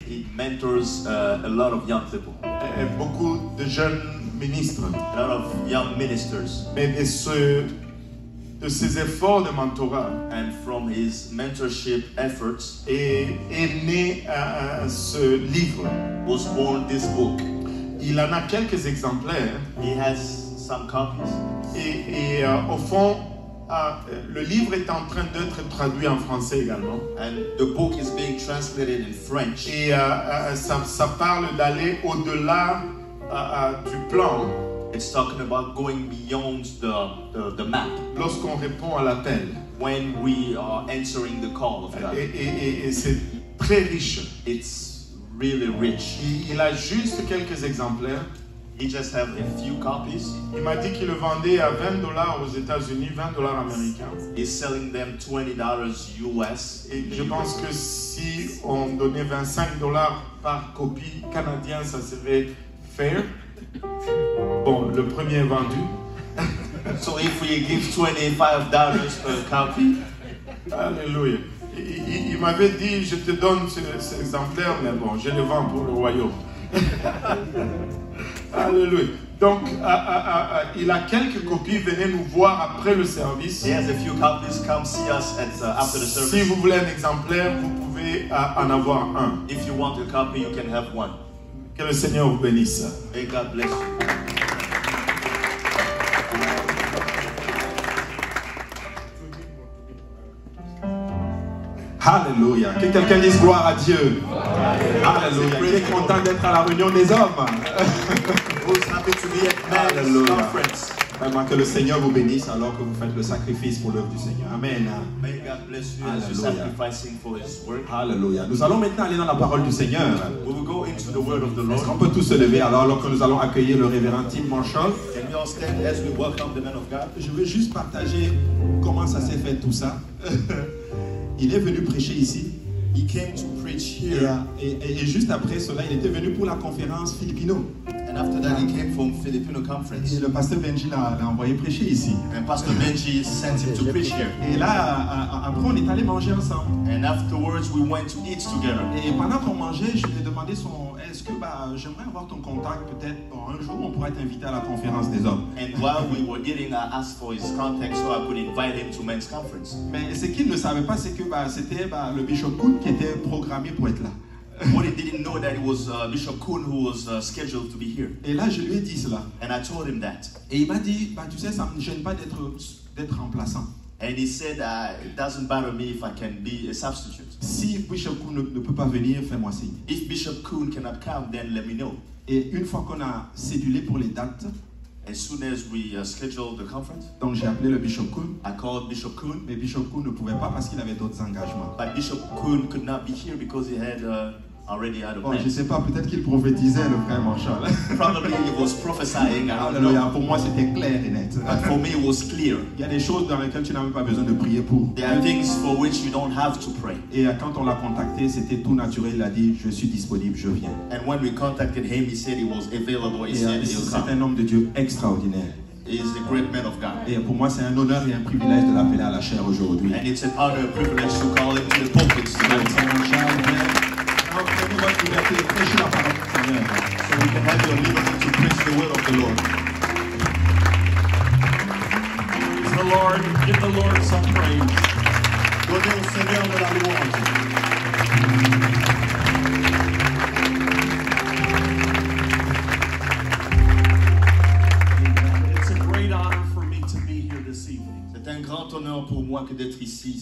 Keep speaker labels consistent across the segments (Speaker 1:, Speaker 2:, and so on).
Speaker 1: he mentors a lot of young people.
Speaker 2: Et beaucoup de jeunes ministres.
Speaker 1: A lot of young ministers.
Speaker 2: Mais de ses efforts de mentorat,
Speaker 1: and from his mentorship efforts,
Speaker 2: est né ce livre.
Speaker 1: Was born this book.
Speaker 2: Il en a quelques exemplaires.
Speaker 1: He has some copies.
Speaker 2: Et au fond, le livre est en train d'être traduit en français également.
Speaker 1: And the book is being translated in French.
Speaker 2: Et ça parle d'aller au-delà du plan.
Speaker 1: It's talking about going beyond the map.
Speaker 2: Lorsqu'on répond à l'appel.
Speaker 1: When we are answering the call of God.
Speaker 2: Et c'est très riche.
Speaker 1: It's really rich.
Speaker 2: Il a juste quelques exemplaires.
Speaker 1: He just have a few copies.
Speaker 2: Il m'a dit qu'il le vendait à $20 aux États-Unis, $20 américains.
Speaker 1: He's selling them $20 US.
Speaker 2: Et je pense que si on donnait $25 par copie canadien, ça serait fair. Bon, le premier est vendu.
Speaker 1: So if we give $25 per copy.
Speaker 2: Alléluia. Il m'avait dit, je te donne cet exemplaire, mais bon, je le vends pour le royaume. Alléluia. Donc, il a quelques copies. Venez nous voir après le service.
Speaker 1: He has a few copies. Come see us after the service.
Speaker 2: Si vous voulez un exemplaire, vous pouvez en avoir un.
Speaker 1: If you want a copy, you can have one.
Speaker 2: Que le Seigneur vous bénisse.
Speaker 1: May God bless you.
Speaker 2: Alléluia. Que quelqu'un dise gloire à Dieu. Alléluia. Il est content d'être à la réunion des hommes. Alléluia. Vraiment que le Seigneur vous bénisse alors que vous faites le sacrifice pour l'œuvre du Seigneur. Amen.
Speaker 1: May God bless you as you're sacrificing for His work.
Speaker 2: Alléluia. Nous allons maintenant aller dans la parole du Seigneur.
Speaker 1: We will go into the word of the Lord.
Speaker 2: Est-ce qu'on peut tous se lever alors que nous allons accueillir le révérend Tim Marshall?
Speaker 1: Can we all stand as we welcome the man of God?
Speaker 2: Je veux juste partager comment ça s'est fait tout ça. Il est venu prêcher ici.
Speaker 1: He came to preach here.
Speaker 2: Et juste après cela, il était venu pour la conférence Filipino.
Speaker 1: And after that, he came from Filipino conference.
Speaker 2: Et le pasteur Benji l'a envoyé prêcher ici.
Speaker 1: And Pastor Benji sent him to preach here.
Speaker 2: Et là, après, on est allé manger ensemble.
Speaker 1: And afterwards, we went to eat together.
Speaker 2: Et pendant qu'on mangeait, je lui ai demandé est-ce que j'aimerais avoir ton contact, peut-être un jour on pourrait t'inviter à la conférence des hommes.
Speaker 1: And while we were eating, I asked for his contact so I could invite him to men's conference.
Speaker 2: Mais ce qu'il ne savait pas, c'est que c'était le Bishop Kuhn qui était programmé pour être là.
Speaker 1: What he didn't know that it was Bishop Kuhn who was scheduled to be here.
Speaker 2: Et là, je lui ai dit cela.
Speaker 1: And I told him that.
Speaker 2: Et il m'a dit, tu sais, ça ne me gêne pas d'être remplaçant.
Speaker 1: And he said, it doesn't bother me if I can be a substitute.
Speaker 2: Si Bishop Kuhn ne peut pas venir, fais-moi signe.
Speaker 1: If Bishop Kuhn cannot come, then let me know.
Speaker 2: Et une fois qu'on a cédulé pour les dates,
Speaker 1: as soon as we scheduled the conference,
Speaker 2: donc j'ai appelé le Bishop Kuhn.
Speaker 1: I called Bishop Kuhn.
Speaker 2: Mais Bishop Kuhn ne pouvait pas parce qu'il avait d'autres engagements.
Speaker 1: But Bishop Kuhn could not be here because he had already had a plan.
Speaker 2: Je ne sais pas, peut-être qu'il prophétisait le frère Marshall.
Speaker 1: Probably he was prophesying.
Speaker 2: Alléluia. Pour moi, c'était clair et net.
Speaker 1: But for me, it was clear.
Speaker 2: Il y a des choses dans lesquelles tu n'as même pas besoin de prier pour.
Speaker 1: There are things for which you don't have to pray.
Speaker 2: Et quand on l'a contacté, c'était tout naturel. Il a dit, je suis disponible, je viens.
Speaker 1: And when we contacted him, he said he was available. He said he'll come.
Speaker 2: C'est un homme de Dieu extraordinaire.
Speaker 1: He is a great man of God.
Speaker 2: Et pour moi, c'est un honneur et un privilège de l'appeler à la chair aujourd'hui.
Speaker 1: And it's an honor and privilege to call him to the pulpit tonight.
Speaker 2: Prenez votre liberté et prêchez la parole du Seigneur.
Speaker 1: So we can have your liberty to preach the word of the Lord.
Speaker 3: Praise the Lord. Give the Lord some praise.
Speaker 1: Donnez au Seigneur de la louange.
Speaker 3: It's a great honor for me to be here this evening.
Speaker 1: C'est un grand honneur pour moi que d'être ici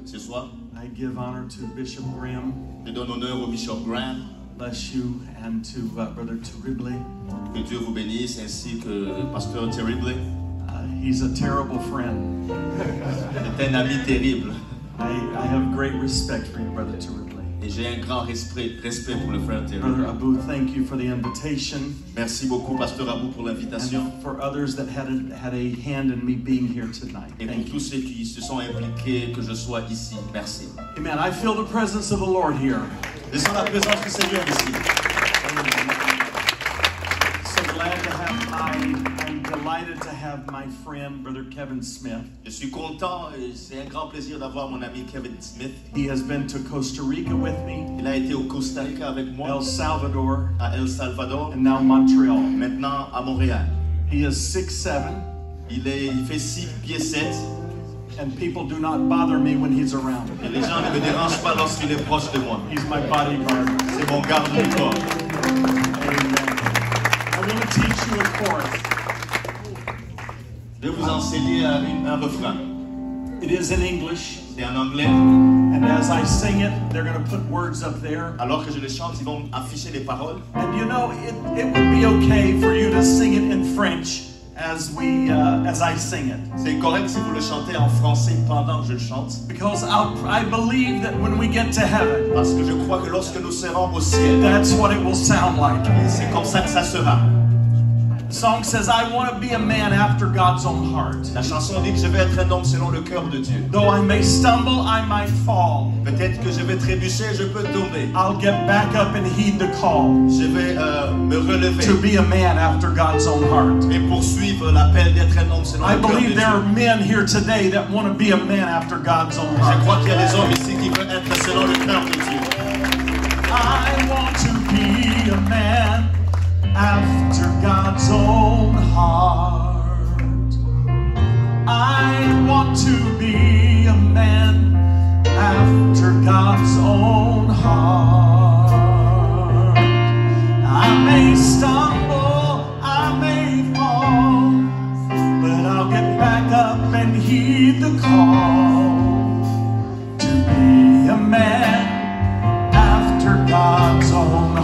Speaker 1: ce soir.
Speaker 3: I give honor to Bishop Graham.
Speaker 1: Je donne honneur au Bishop Graham.
Speaker 3: Bless you, and to Brother Terrible.
Speaker 1: Que Dieu vous bénisse, ainsi que Pasteur Terrible.
Speaker 3: He's a terrible friend.
Speaker 1: C'est un ami terrible.
Speaker 3: I have great respect for you, Brother Terrible.
Speaker 1: Et j'ai un grand respect pour le frère Terrible.
Speaker 3: Brother Abu, thank you for the invitation.
Speaker 1: Merci beaucoup, Pasteur Abu, pour l'invitation.
Speaker 3: And for others that had a hand in me being here tonight.
Speaker 1: Et pour tous ceux qui se sont impliqués que je sois ici, merci.
Speaker 3: Amen. I feel the presence of the Lord here.
Speaker 1: Je sens la présence du Seigneur ici.
Speaker 3: So I'm delighted to have my friend, Brother Kevin Smith.
Speaker 1: Je suis content et c'est un grand plaisir d'avoir mon ami Kevin Smith.
Speaker 3: He has been to Costa Rica with me,
Speaker 1: Il a été au Costa Rica avec moi,
Speaker 3: El Salvador,
Speaker 1: à El Salvador,
Speaker 3: and now Montreal.
Speaker 1: maintenant à Montréal.
Speaker 3: He is 6'7",
Speaker 1: Il fait 6 pieds 7
Speaker 3: and people do not bother me when he's around.
Speaker 1: et les gens ne me dérangent pas lorsqu'il est proche de moi.
Speaker 3: He's my bodyguard.
Speaker 1: C'est mon garde du corps.
Speaker 3: Amen. I want to teach you a chorus.
Speaker 1: Je vais vous enseigner un refrain.
Speaker 3: It is in English,
Speaker 1: C'est en anglais.
Speaker 3: and as I sing it, they're going to put words up there.
Speaker 1: Alors que je le chante, ils vont afficher les paroles.
Speaker 3: And you know, it would be okay for you to sing it in French as I sing it,
Speaker 1: C'est correct si vous le chantez en français pendant que je le chante.
Speaker 3: because I believe that when we get to heaven,
Speaker 1: Parce que je crois que lorsque nous serons au ciel,
Speaker 3: that's what it will sound like.
Speaker 1: c'est comme ça que ça sera.
Speaker 3: The song says, I want to be a man after God's own heart.
Speaker 1: La chanson dit que je vais être un homme selon le cœur de Dieu.
Speaker 3: Though I may stumble, I might fall.
Speaker 1: Peut-être que je vais trébucher, je peux tomber.
Speaker 3: I'll get back up and heed the call
Speaker 1: Je vais me relever
Speaker 3: to be a man after God's own heart.
Speaker 1: et poursuivre l'appel d'être un homme selon
Speaker 3: I
Speaker 1: le cœur de
Speaker 3: believe there are
Speaker 1: Dieu.
Speaker 3: men here today that want to be a man after God's own
Speaker 1: Je
Speaker 3: heart.
Speaker 1: crois qu'il y a des hommes ici qui veulent être selon le cœur de Dieu.
Speaker 3: I want to be a man after God's own heart. I want to be a man after God's own heart. I may stumble, I may fall, but I'll get back up and heed the call to be a man after God's own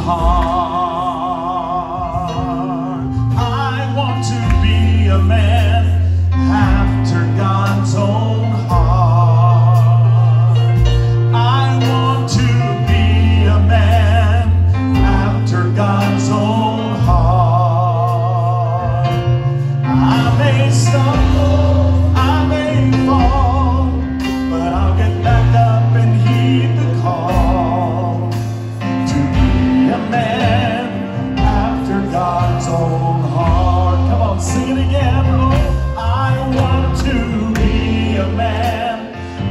Speaker 3: heart. I want to be a man after God's own heart. I want to be a man after God's own heart. I may stumble, I may fall, but I'll get back up and heed the call to be a man after God's own heart. Come on, sing it again. Oh, I want to be a man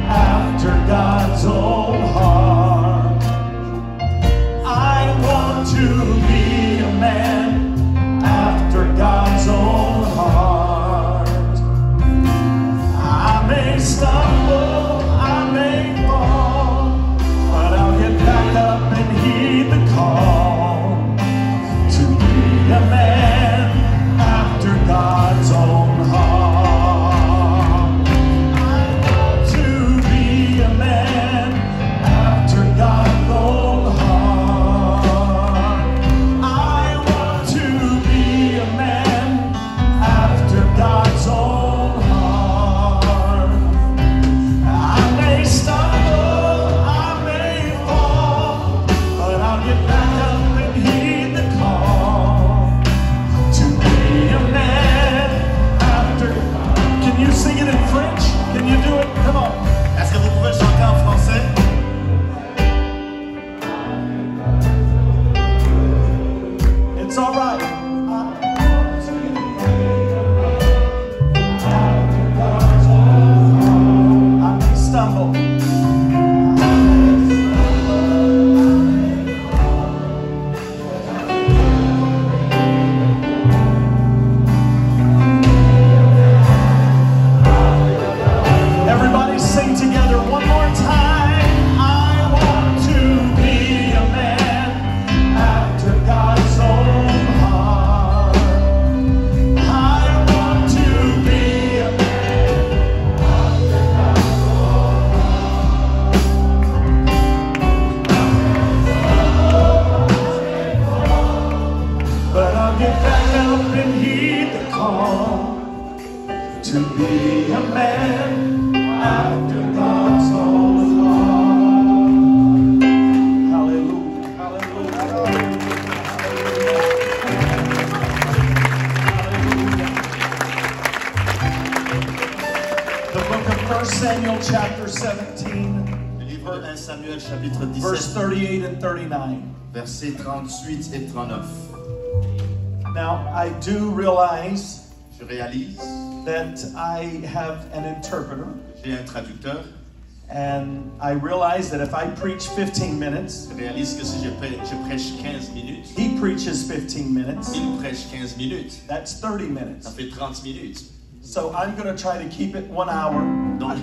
Speaker 3: after God's own heart. I want to be a man after God's own heart. I may stumble, I may fall, but I'll get back up and heed the call to be a man after God's own heart. I want to be a man after God's own heart. I want to be a man after God's own heart. I may stumble, I may fall, but I'll get back up and heed the call to be a man after. Can you sing it in French? Can you do it? Come on.
Speaker 1: Est-ce que vous pouvez le chanter en français?
Speaker 3: It's all right. I may stumble. Everybody sing together one more time. I want to be a man after God's own heart. I want to be a man after God's own heart. But I'll get back up and heed the call to be a man after God's own heart. Hallelujah. Hallelujah. The book of 1 Samuel chapter 17,
Speaker 1: Le livre 1 Samuel chapitre
Speaker 3: verse
Speaker 1: 17,
Speaker 3: 38 and 39.
Speaker 1: versets 38 et 39.
Speaker 3: Now, I do realize
Speaker 1: Je réalise,
Speaker 3: that I have an interpreter,
Speaker 1: j'ai un traducteur.
Speaker 3: and I realize that if I preach 15 minutes,
Speaker 1: Je réalise que si je prêche 15 minutes,
Speaker 3: he preaches 15 minutes.
Speaker 1: il prêche 15 minutes.
Speaker 3: That's 30
Speaker 1: Ça
Speaker 3: minutes.
Speaker 1: fait 30 minutes.
Speaker 3: So I'm going to try to keep it 1 hour.
Speaker 1: Donc,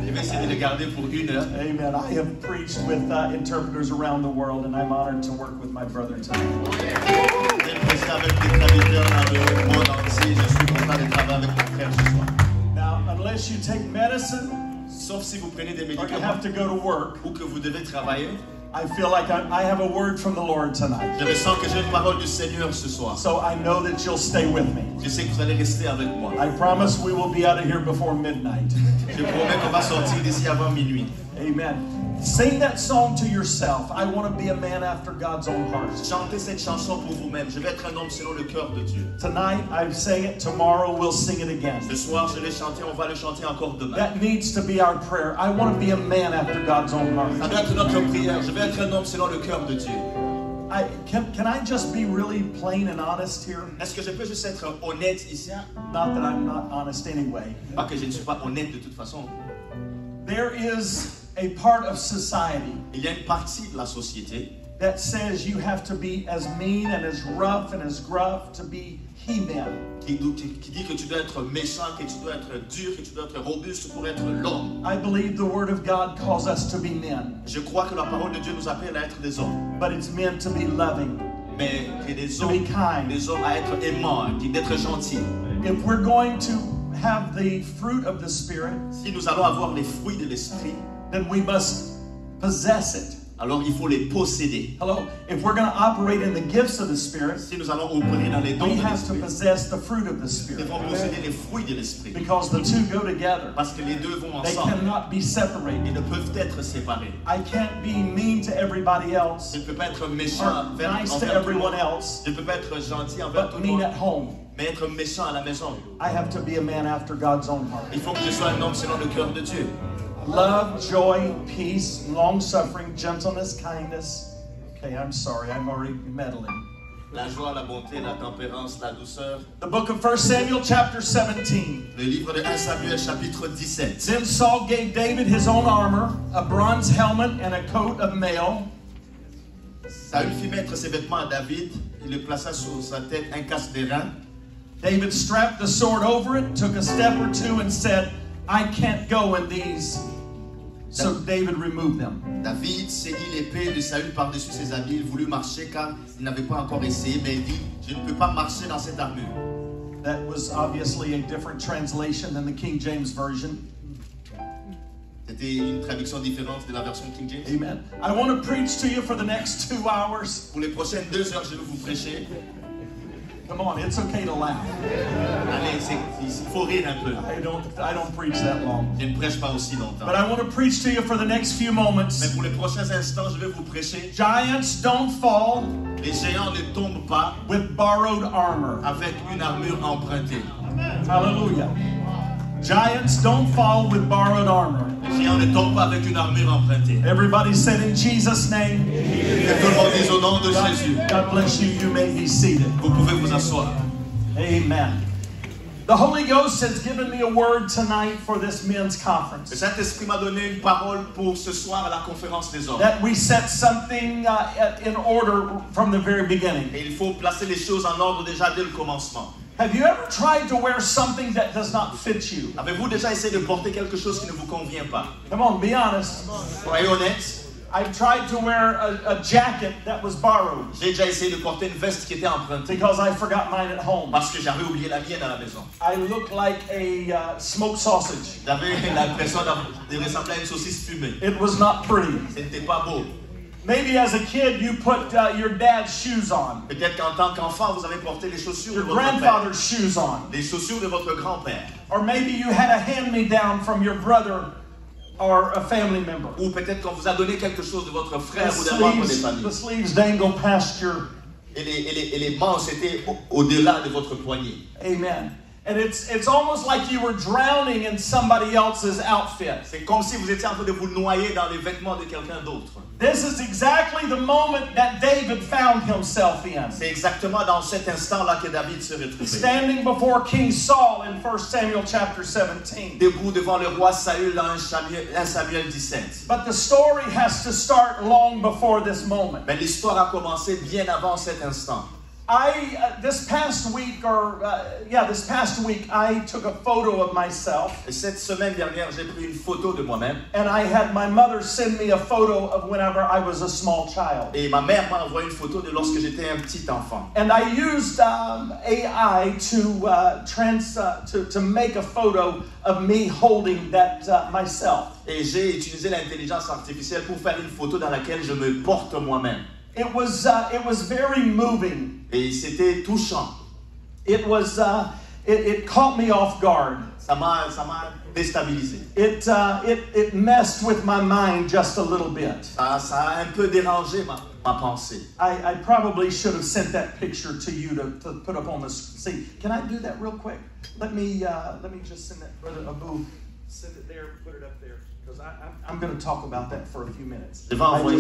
Speaker 1: je vais essayer de le garder pour 1 heure.
Speaker 3: Amen. I have preached with interpreters around the world, and I'm honored to work with my brother tonight.
Speaker 1: J'ai prêché avec des traducteurs dans le monde entier. Je suis content de travailler avec mon frère ce soir.
Speaker 3: Now, unless you take medicine
Speaker 1: Sauf si vous prenez des
Speaker 3: or you
Speaker 1: médicaments
Speaker 3: have to go to work,
Speaker 1: ou que vous devez travailler.
Speaker 3: I feel like I have a word from the Lord tonight.
Speaker 1: Je ressens que j'ai une parole du Seigneur ce soir.
Speaker 3: So I know that you'll stay with me.
Speaker 1: Je sais que vous allez rester avec moi.
Speaker 3: I promise we will be out of here before midnight.
Speaker 1: Je promets qu'on va sortir d'ici avant minuit.
Speaker 3: Amen. Sing that song to yourself. I want to be a man after God's own heart.
Speaker 1: Chantez cette chanson pour vous-même. Je vais être un homme selon le cœur de Dieu.
Speaker 3: Tonight, I've sang it. Tomorrow, we'll sing it again.
Speaker 1: Ce soir, je l'ai chanté. On va le chanter encore demain.
Speaker 3: That needs to be our prayer. I want to be a man after God's own
Speaker 1: Ça
Speaker 3: heart.
Speaker 1: doit être notre prière. Je vais être un homme selon le cœur de Dieu.
Speaker 3: Can I just be really plain and honest here?
Speaker 1: Est-ce que je peux juste être honnête ici?
Speaker 3: Not that I'm not honest anyway.
Speaker 1: Pas que je ne suis pas honnête de toute façon.
Speaker 3: There is a part of society
Speaker 1: Il y a une partie de la société
Speaker 3: that says you have to be as mean and as rough and as gruff to be he-man.
Speaker 1: qui dit que tu dois être méchant, que tu dois être dur, que tu dois être robuste pour être l'homme.
Speaker 3: I believe the Word of God calls us to be men,
Speaker 1: Je crois que la parole de Dieu nous appelle à être des hommes.
Speaker 3: but it's meant to be loving,
Speaker 1: Mais que des
Speaker 3: to be
Speaker 1: hommes,
Speaker 3: kind.
Speaker 1: des hommes à être aimants, d'être gentils.
Speaker 3: If we're going to have the fruit of the Spirit,
Speaker 1: Si nous allons avoir les fruits de l'esprit,
Speaker 3: then we must possess it.
Speaker 1: alors il faut les posséder.
Speaker 3: Hello? If we're going to operate in the gifts of the Spirit,
Speaker 1: Si nous allons opérer dans les dons
Speaker 3: we
Speaker 1: de
Speaker 3: have to
Speaker 1: l'esprit,
Speaker 3: possess the fruit of the
Speaker 1: nous
Speaker 3: Spirit,
Speaker 1: devons posséder les fruits de l'esprit.
Speaker 3: because the two go together.
Speaker 1: Parce que les deux vont
Speaker 3: They
Speaker 1: ensemble.
Speaker 3: cannot be separated.
Speaker 1: Ils ne peuvent être séparés.
Speaker 3: I can't be mean to everybody else
Speaker 1: Je ne peux pas être méchant
Speaker 3: or
Speaker 1: envers
Speaker 3: nice to
Speaker 1: tout le
Speaker 3: everyone
Speaker 1: monde.
Speaker 3: else,
Speaker 1: Je ne peux pas être gentil envers tout
Speaker 3: but
Speaker 1: le
Speaker 3: mean
Speaker 1: monde,
Speaker 3: at home.
Speaker 1: mais être méchant à la maison.
Speaker 3: I have to be a man after God's own heart.
Speaker 1: Il faut que je sois un homme selon le cœur de Dieu.
Speaker 3: Love, joy, peace, long-suffering, gentleness, kindness. Okay, I'm sorry, I'm already meddling.
Speaker 1: La joie, la bonté, la tempérance, la douceur.
Speaker 3: The book of 1 Samuel chapter 17.
Speaker 1: Le livre de 1 Samuel chapitre 17.
Speaker 3: Then Saul gave David his own armor, a bronze helmet, and a coat of mail.
Speaker 1: Saül fit mettre ses vêtements à David. Il le plaça sur sa tête un casque d'airain.
Speaker 3: David strapped the sword over it, took a step or two, and said, I can't go in these. So David removed them.
Speaker 1: David saignit l'épée de Saül par-dessus ses habits. Il voulut marcher car il n'avait pas encore essayé, mais il dit, je ne peux pas marcher dans cette armure.
Speaker 3: That was obviously a different translation than the King James Version.
Speaker 1: C'était une traduction différente de la version King James.
Speaker 3: Amen. I want to preach to you for the next 2 hours.
Speaker 1: Pour les prochaines 2 heures, je vais vous prêcher.
Speaker 3: Come on, it's okay to laugh.
Speaker 1: Allez, il faut rire un peu.
Speaker 3: I don't preach that long.
Speaker 1: Je ne prêche pas aussi longtemps.
Speaker 3: But I want to preach to you for the next few
Speaker 1: Mais
Speaker 3: moments.
Speaker 1: pour les prochains instants, je vais vous prêcher.
Speaker 3: Giants don't fall
Speaker 1: Les géants ne tombent pas
Speaker 3: with borrowed armor.
Speaker 1: avec une armure empruntée.
Speaker 3: Hallelujah. Giants don't fall with borrowed armor.
Speaker 1: Les géants ne tombent pas avec une armure empruntée.
Speaker 3: Everybody said in Jesus' name.
Speaker 1: Que tout le monde dise au nom de Jésus.
Speaker 3: God bless you. You may be seated.
Speaker 1: Vous pouvez vous asseoir.
Speaker 3: Amen. The Holy Ghost has given me a word tonight for this men's
Speaker 1: Le
Speaker 3: conference.
Speaker 1: Saint-Esprit m'a donné une parole pour ce soir à la conférence des hommes.
Speaker 3: That we set something in order from the very beginning.
Speaker 1: Et il faut placer les choses en ordre déjà dès le commencement.
Speaker 3: Have you ever tried to wear something that does not fit you?
Speaker 1: Avez-vous déjà essayé de porter quelque chose qui ne vous convient pas?
Speaker 3: Come on, be honest.
Speaker 1: Soyez honnête.
Speaker 3: I've tried to wear a jacket that was borrowed
Speaker 1: J'ai déjà essayé de porter une veste qui était empruntée
Speaker 3: because I forgot mine at home.
Speaker 1: parce que j'avais oublié la mienne à la maison.
Speaker 3: I look like a smoked sausage.
Speaker 1: J'avais l'impression de ressembler à une saucisse fumée.
Speaker 3: It was not pretty.
Speaker 1: Ce n'était pas beau.
Speaker 3: Maybe as a kid you put your dad's shoes on,
Speaker 1: Peut-être qu'en tant qu'enfant, vous avez porté les chaussures de
Speaker 3: your
Speaker 1: votre père.
Speaker 3: grandfather's shoes on,
Speaker 1: Les chaussures de votre grand-père.
Speaker 3: or maybe you had a hand-me-down from your brother or a family member.
Speaker 1: Ou peut-être qu'on vous a donné quelque chose de votre frère
Speaker 3: The
Speaker 1: ou d'un membre des
Speaker 3: sleeves,
Speaker 1: familles.
Speaker 3: the sleeves dangle past your,
Speaker 1: Et les manches étaient au-delà de votre poignet.
Speaker 3: amen. And it's almost like you were drowning in somebody else's outfit.
Speaker 1: C'est comme si vous étiez en train de vous noyer dans les vêtements de quelqu'un d'autre.
Speaker 3: This is exactly the moment that David found himself in.
Speaker 1: C'est exactement dans cet instant-là que David se retrouvait.
Speaker 3: Standing before King Saul in 1 Samuel chapter 17.
Speaker 1: Debout devant le roi Saül dans 1 Samuel 17.
Speaker 3: But the story has to start long before this moment.
Speaker 1: Mais l'histoire a commencé bien avant cet instant.
Speaker 3: This past week, I took a photo of myself.
Speaker 1: Et cette semaine dernière, j'ai pris une photo de moi-même.
Speaker 3: And I had my mother send me a photo of whenever I was a small child.
Speaker 1: Et ma mère m'a envoyé une photo de lorsque j'étais un petit enfant.
Speaker 3: And I used AI to make a photo of me holding that myself.
Speaker 1: Et j'ai utilisé l'intelligence artificielle pour faire une photo dans laquelle je me porte moi-même.
Speaker 3: It was very moving.
Speaker 1: Et c'était touchant.
Speaker 3: It caught me off guard.
Speaker 1: Ça m'a déstabilisé.
Speaker 3: It messed with my mind just a little bit.
Speaker 1: Ça a un peu dérangé ma pensée.
Speaker 3: I probably should have sent that picture to you to put up on the screen. Can I do that real quick? Let me just send that, Brother Abu. Send it there, put it up there. Because I'm going to talk about that for a few minutes.
Speaker 1: Je vais envoyer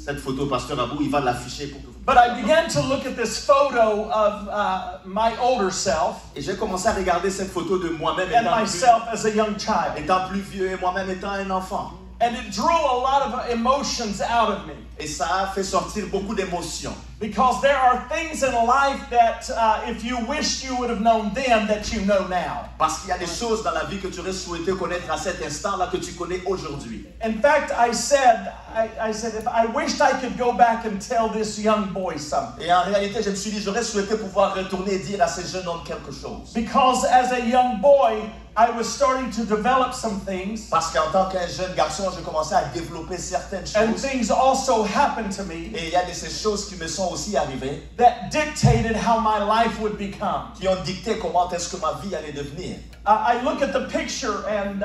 Speaker 1: cette photo, Pasteur Abou, il va l'afficher pour que vous...
Speaker 3: But I began to look at this photo of my older self.
Speaker 1: Et j'ai commencé à regarder cette photo de moi-même
Speaker 3: and myself as a young child.
Speaker 1: Étant plus vieux et moi-même étant un enfant.
Speaker 3: And it drew a lot of emotions out of me.
Speaker 1: Et ça a fait sortir beaucoup d'émotions.
Speaker 3: Because there are things in life that if you wished you would have known then that you know now.
Speaker 1: Parce qu'il y a des choses dans la vie que tu aurais souhaité connaître à cet instant-là que tu connais aujourd'hui.
Speaker 3: In fact, I said if I wished I could go back and tell this young boy something.
Speaker 1: Et en réalité, je me suis dit, j'aurais souhaité pouvoir retourner et dire à ce jeune homme quelque chose.
Speaker 3: Because as a young boy, I was starting to develop some things.
Speaker 1: Parce qu'en tant qu'un jeune garçon, je commençais à développer certaines choses.
Speaker 3: And things also happened to me.
Speaker 1: Et il y a de ces choses qui me sont aussi arrivées.
Speaker 3: That dictated how my life would become.
Speaker 1: Qui ont dicté comment est-ce que ma vie allait devenir.
Speaker 3: I look at the picture, and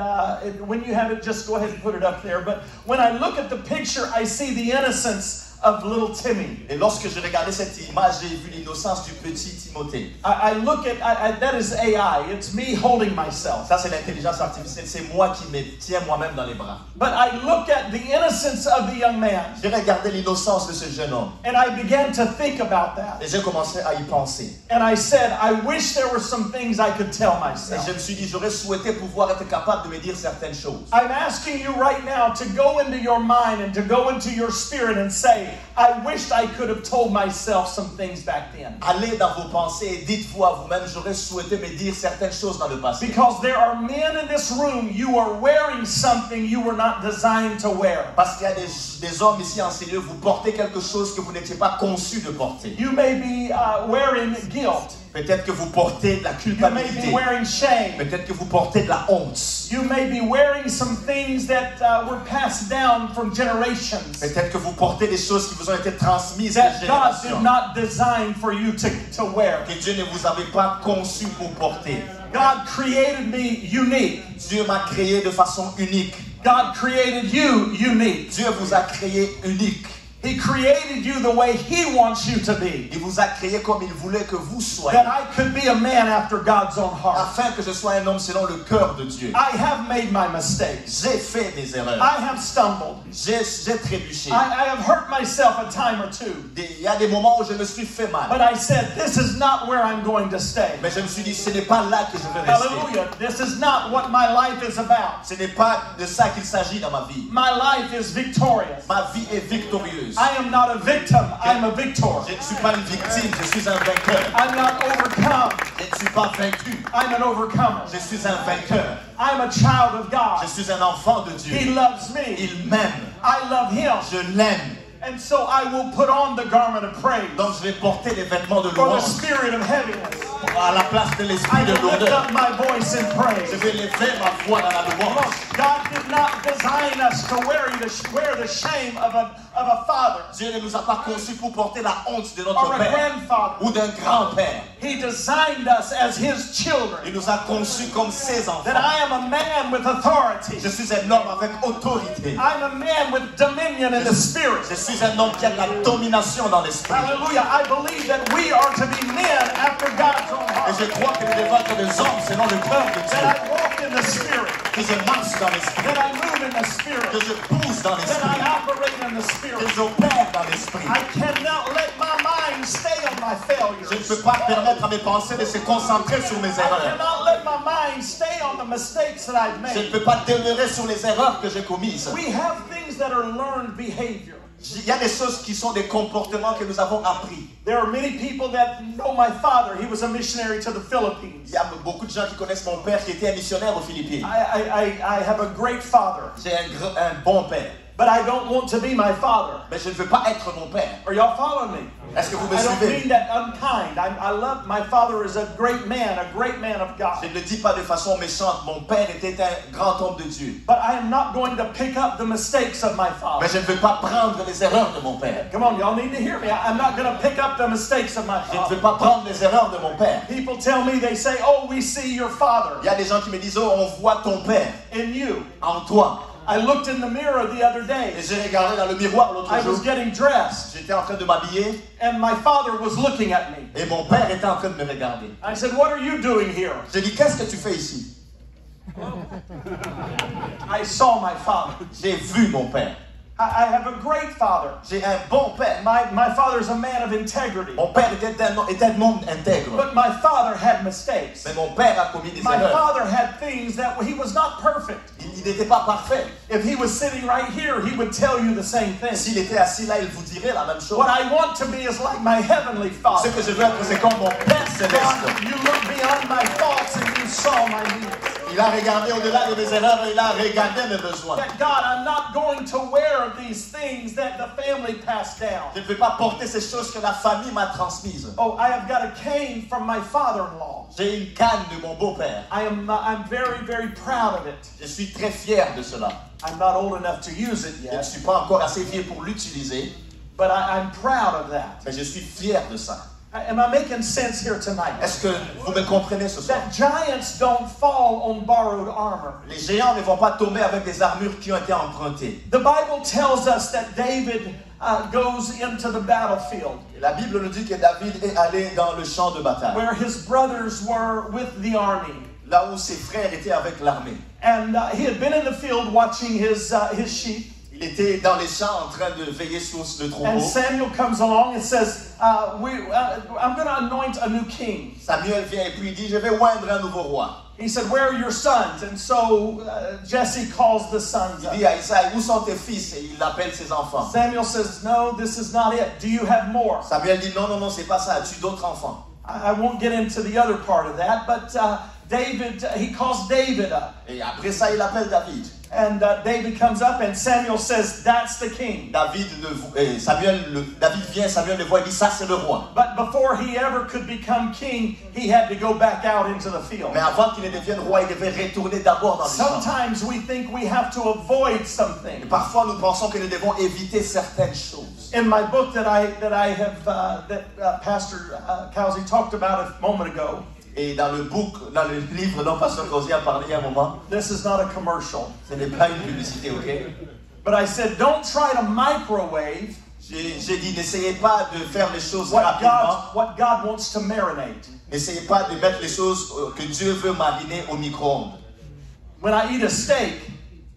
Speaker 3: when you have it, just go ahead and put it up there. But when I look at the picture, I see the innocence of little Timmy.
Speaker 1: Et lorsque je regardais cette image, j'ai vu l'innocence du petit Timothée.
Speaker 3: I look at that is AI. It's me holding myself.
Speaker 1: Ça c'est l'intelligence artificielle, c'est moi qui me tiens moi-même dans les bras.
Speaker 3: But I look at the innocence of the young man.
Speaker 1: J'ai regardé l'innocence de ce jeune homme.
Speaker 3: And I began to think about that.
Speaker 1: Et j'ai commencé à y penser.
Speaker 3: And I said, I wish there were some things I could tell myself.
Speaker 1: Et je me suis dit, j'aurais souhaité pouvoir être capable de me dire certaines choses.
Speaker 3: I'm asking you right now to go into your mind and to go into your spirit and say, I wished I could have told myself some things back then.
Speaker 1: Allez dans vos pensées et dites-vous à vous-même, j'aurais souhaité me dire certaines choses dans le passé.
Speaker 3: Because there are men in this room, you are wearing something you were not designed to wear.
Speaker 1: Parce qu'il y a des hommes ici en ces lieux, vous portez quelque chose que vous n'étiez pas conçu de porter.
Speaker 3: You may be wearing guilt.
Speaker 1: Peut-être que vous portez de la culpabilité.
Speaker 3: You may be wearing shame.
Speaker 1: Peut-être que vous portez de la honte.
Speaker 3: You may be wearing some things that were passed down from generations.
Speaker 1: Peut-être que vous portez des choses qui vous ont été transmises de
Speaker 3: that God
Speaker 1: génération.
Speaker 3: did not design for you to wear.
Speaker 1: Que Dieu ne vous avait pas conçu pour porter.
Speaker 3: God created me unique.
Speaker 1: Dieu m'a créé de façon unique.
Speaker 3: God created you unique.
Speaker 1: Dieu vous a créé unique.
Speaker 3: He created you the way He wants you to be.
Speaker 1: Il vous a créé comme il voulait que vous soyez.
Speaker 3: That I could be a man after God's own heart.
Speaker 1: Afin que je sois un homme selon le cœur de Dieu.
Speaker 3: I have made my mistakes.
Speaker 1: J'ai fait des erreurs.
Speaker 3: I have stumbled.
Speaker 1: J'ai trébuché.
Speaker 3: I have hurt myself a time or two.
Speaker 1: Il y a des moments où je me suis fait mal.
Speaker 3: But I said, this is not where I'm going to stay.
Speaker 1: Mais je me suis dit, ce n'est pas là que je veux rester.
Speaker 3: Hallelujah. This is not what my life is about.
Speaker 1: Ce n'est pas de ça qu'il s'agit dans ma vie.
Speaker 3: My life is victorious.
Speaker 1: Ma vie est victorieuse.
Speaker 3: I am not a victim. I'm a victor.
Speaker 1: Je ne suis pas une victime, je suis un vainqueur.
Speaker 3: I'm not overcome.
Speaker 1: Je ne suis pas vaincu.
Speaker 3: I'm an overcomer.
Speaker 1: Je suis un vainqueur.
Speaker 3: I'm a child of God.
Speaker 1: Je suis un enfant de Dieu.
Speaker 3: He loves me.
Speaker 1: Il m'aime.
Speaker 3: I love Him.
Speaker 1: Je l'aime.
Speaker 3: And so I will put on the garment of praise.
Speaker 1: Donc je vais porter les vêtements de
Speaker 3: For the
Speaker 1: louange
Speaker 3: spirit of heaviness.
Speaker 1: à la place de l'esprit
Speaker 3: I
Speaker 1: de
Speaker 3: will lift
Speaker 1: lourdeur.
Speaker 3: up my voice in
Speaker 1: Je
Speaker 3: praise.
Speaker 1: vais lever ma voix dans la louange.
Speaker 3: God did not design us to wear the shame of a father
Speaker 1: Dieu ne nous a pas conçus pour porter la honte de
Speaker 3: or
Speaker 1: notre
Speaker 3: a
Speaker 1: père
Speaker 3: grandfather.
Speaker 1: ou d'un grand-père.
Speaker 3: He designed us as His children.
Speaker 1: Il nous a conçus comme ses
Speaker 3: That
Speaker 1: enfants.
Speaker 3: I am a man with authority.
Speaker 1: Je suis un homme avec autorité.
Speaker 3: I'm a man with dominion in the spirit.
Speaker 1: Je suis un homme qui a de la domination dans l'esprit.
Speaker 3: Hallelujah. I believe that we are to be men after God's own
Speaker 1: Et
Speaker 3: heart.
Speaker 1: je crois que nous devons être des hommes selon le cœur de
Speaker 3: That I
Speaker 1: Dieu.
Speaker 3: walk walk in the Spirit.
Speaker 1: que je marche dans l'esprit,
Speaker 3: That I move in the
Speaker 1: que
Speaker 3: Spirit.
Speaker 1: je bouge dans
Speaker 3: That
Speaker 1: l'esprit,
Speaker 3: I operate in the
Speaker 1: que
Speaker 3: Spirit.
Speaker 1: j'opère dans l'esprit.
Speaker 3: I cannot let my mind stay on my
Speaker 1: Je ne
Speaker 3: failures.
Speaker 1: peux pas permettre à mes pensées de se concentrer sur mes
Speaker 3: I
Speaker 1: erreurs.
Speaker 3: cannot let my mind stay on the mistakes that I've
Speaker 1: Je ne
Speaker 3: made.
Speaker 1: peux pas demeurer sur les erreurs que j'ai commises.
Speaker 3: We have things that are learned behavior.
Speaker 1: Il y a des choses qui sont des comportements que nous avons appris.
Speaker 3: There are many people that know my father. He was a missionary to the Philippines.
Speaker 1: Il y a beaucoup de gens qui connaissent mon père qui était un missionnaire aux Philippines.
Speaker 3: I have a great father,
Speaker 1: J'ai un bon père,
Speaker 3: but I don't want to be my father.
Speaker 1: mais je ne veux pas être mon père.
Speaker 3: Are y'all following me?
Speaker 1: Est-ce que vous me
Speaker 3: I don't
Speaker 1: suivez?
Speaker 3: mean that unkind. I love my father is a great man of God.
Speaker 1: Je ne le dis pas de façon méchante. Mon père était un grand homme de Dieu.
Speaker 3: But I am not going to pick up the mistakes of my father.
Speaker 1: Mais je ne veux pas prendre les erreurs de mon père.
Speaker 3: Come on, y'all need to hear me. I'm not going to pick up the mistakes of my
Speaker 1: Je ne
Speaker 3: father.
Speaker 1: veux pas prendre les erreurs de mon père.
Speaker 3: People tell me, they say, oh, we see your father
Speaker 1: Il y a des gens qui me disent, oh, on voit ton père
Speaker 3: in you.
Speaker 1: en toi.
Speaker 3: I looked in the mirror the other
Speaker 1: Et
Speaker 3: day.
Speaker 1: j'ai regardé dans le miroir l'autre
Speaker 3: I
Speaker 1: jour.
Speaker 3: was getting dressed,
Speaker 1: J'étais en train de m'habiller
Speaker 3: and my father was looking at me.
Speaker 1: et mon père était en train de me regarder.
Speaker 3: I said, what are you doing here?
Speaker 1: J'ai dit, qu'est-ce que tu fais ici?
Speaker 3: I saw my father.
Speaker 1: J'ai vu mon père.
Speaker 3: I have a great father.
Speaker 1: J'ai un bon père.
Speaker 3: My father is a man of integrity.
Speaker 1: Mon père était un homme intègre.
Speaker 3: But my father had mistakes.
Speaker 1: Mais mon père a commis des
Speaker 3: My
Speaker 1: erreurs.
Speaker 3: father had things that he was not perfect.
Speaker 1: Il n'était pas parfait.
Speaker 3: If he was sitting right here, he would tell you the same thing.
Speaker 1: S'il était assis là, il vous dirait la même chose.
Speaker 3: What I want to be is like my heavenly
Speaker 1: Ce
Speaker 3: father.
Speaker 1: que je veux être, c'est comme mon Père céleste.
Speaker 3: God, you look beyond my faults and you saw my needs.
Speaker 1: Il a regardé au-delà de mes erreurs et il a regardé mes besoins.
Speaker 3: That God, I'm not going to wear these things that the family passed down.
Speaker 1: Je ne peux pas porter ces choses que la famille m'a transmises.
Speaker 3: Oh, I have got a cane from my father-in-law.
Speaker 1: J'ai une canne de mon beau-père.
Speaker 3: I'm very, very proud of it.
Speaker 1: Je suis très fier de cela.
Speaker 3: I'm not old enough to use it
Speaker 1: Je ne
Speaker 3: yet,
Speaker 1: suis pas encore assez vieux pour l'utiliser,
Speaker 3: but I'm proud of that.
Speaker 1: mais je suis fier de ça.
Speaker 3: Am I making sense here tonight?
Speaker 1: Est-ce que vous me comprenez ce soir?
Speaker 3: That giants don't fall on borrowed armor.
Speaker 1: Les géants ne vont pas tomber avec des armures qui ont été empruntées.
Speaker 3: The Bible tells us that David goes into the battlefield
Speaker 1: Et la Bible nous dit que David est allé dans le champ de bataille,
Speaker 3: where his brothers were with the army.
Speaker 1: là où ses frères étaient avec l'armée.
Speaker 3: And he had been in the field watching his sheep.
Speaker 1: Il était dans les champs en train de veiller sur le troupeau.
Speaker 3: And Samuel comes along and says, I'm going to anoint a new king.
Speaker 1: Samuel vient et puis il dit, je vais oindre un nouveau roi.
Speaker 3: He said, where are your sons? And so Jesse calls the sons
Speaker 1: Il
Speaker 3: up.
Speaker 1: dit à Isaïe, où sont tes fils? Et il appelle ses enfants.
Speaker 3: Samuel says, no, this is not it. Do you have more?
Speaker 1: Samuel dit, non, non, non, c'est pas ça. As-tu d'autres enfants?
Speaker 3: I won't get into the other part of that, but David, he calls David up.
Speaker 1: Et après ça, il appelle David.
Speaker 3: And David comes up and Samuel says, that's the king.
Speaker 1: David vient, Samuel le voit, il dit, ça c'est le roi.
Speaker 3: But before he ever could become king, he had to go back out into the field.
Speaker 1: Mais avant qu'il ne devienne roi, il devait retourner d'abord dans le champ.
Speaker 3: Sometimes we think we have to avoid something.
Speaker 1: Et parfois, nous pensons que nous devons éviter certaines choses.
Speaker 3: In my book that Pastor Cowsey talked about a moment ago,
Speaker 1: Et dans le livre dont Pasteur Causier a parlé il y a un moment,
Speaker 3: this is not a commercial,
Speaker 1: ce n'est pas une publicité, ok?
Speaker 3: but I said, don't try to microwave
Speaker 1: J'ai dit, n'essayez pas de faire les choses rapidement.
Speaker 3: what God wants to marinate.
Speaker 1: N'essayez pas de mettre les choses que Dieu veut mariner au micro-ondes.
Speaker 3: When I eat a steak,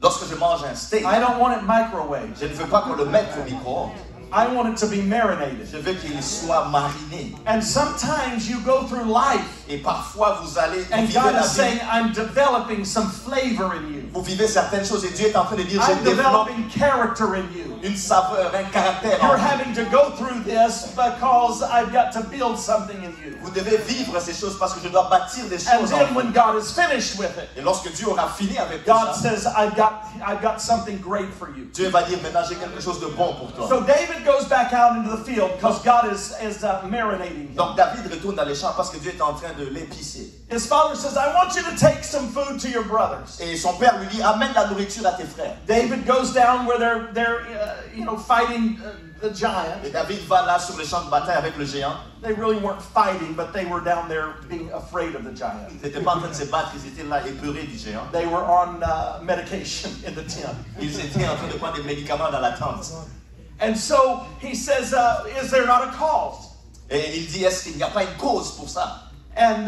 Speaker 1: Lorsque je mange un steak,
Speaker 3: I don't want it microwaved.
Speaker 1: je ne veux pas qu'on le mette au micro-ondes.
Speaker 3: I want it to be marinated.
Speaker 1: Je veux qu'il soit mariné.
Speaker 3: And sometimes you go through life
Speaker 1: Et parfois, vous
Speaker 3: and
Speaker 1: vivez
Speaker 3: God
Speaker 1: la
Speaker 3: is saying,
Speaker 1: vie.
Speaker 3: I'm developing some flavor in you.
Speaker 1: Vous vivez certaines choses et Dieu est en train de dire,
Speaker 3: I'm
Speaker 1: je développe
Speaker 3: developing character in you.
Speaker 1: une saveur, un caractère en
Speaker 3: You're
Speaker 1: vous.
Speaker 3: having to go through this because I've got to build something in you.
Speaker 1: Vous devez vivre ces choses parce que je dois bâtir des
Speaker 3: And
Speaker 1: choses en
Speaker 3: then
Speaker 1: vous.
Speaker 3: when God is finished with it,
Speaker 1: Et lorsque Dieu aura fini avec tout
Speaker 3: God
Speaker 1: ça,
Speaker 3: says, I've got something great for you.
Speaker 1: Dieu va dire, maintenant j'ai quelque chose de bon pour toi.
Speaker 3: So David goes back out into the field because God is marinating him.
Speaker 1: Donc David retourne dans les champs parce que Dieu est en train de l'épicer.
Speaker 3: His father says, I want you to take some food to your brothers.
Speaker 1: Et son père lui dit, amène la nourriture à tes frères.
Speaker 3: David goes down where they're fighting the giant.
Speaker 1: Et David va là sur le champ de bataille avec le géant.
Speaker 3: They really weren't fighting, but they were down there being afraid of the giant.
Speaker 1: Ils n'étaient pas en train de se battre, ils étaient là épeurés du géant.
Speaker 3: They were on medication in the tent.
Speaker 1: Ils étaient en train de prendre des médicaments dans la tente.
Speaker 3: And so he says, is there not a cause?
Speaker 1: Et il dit, est-ce qu'il n'y a pas une cause pour ça?
Speaker 3: And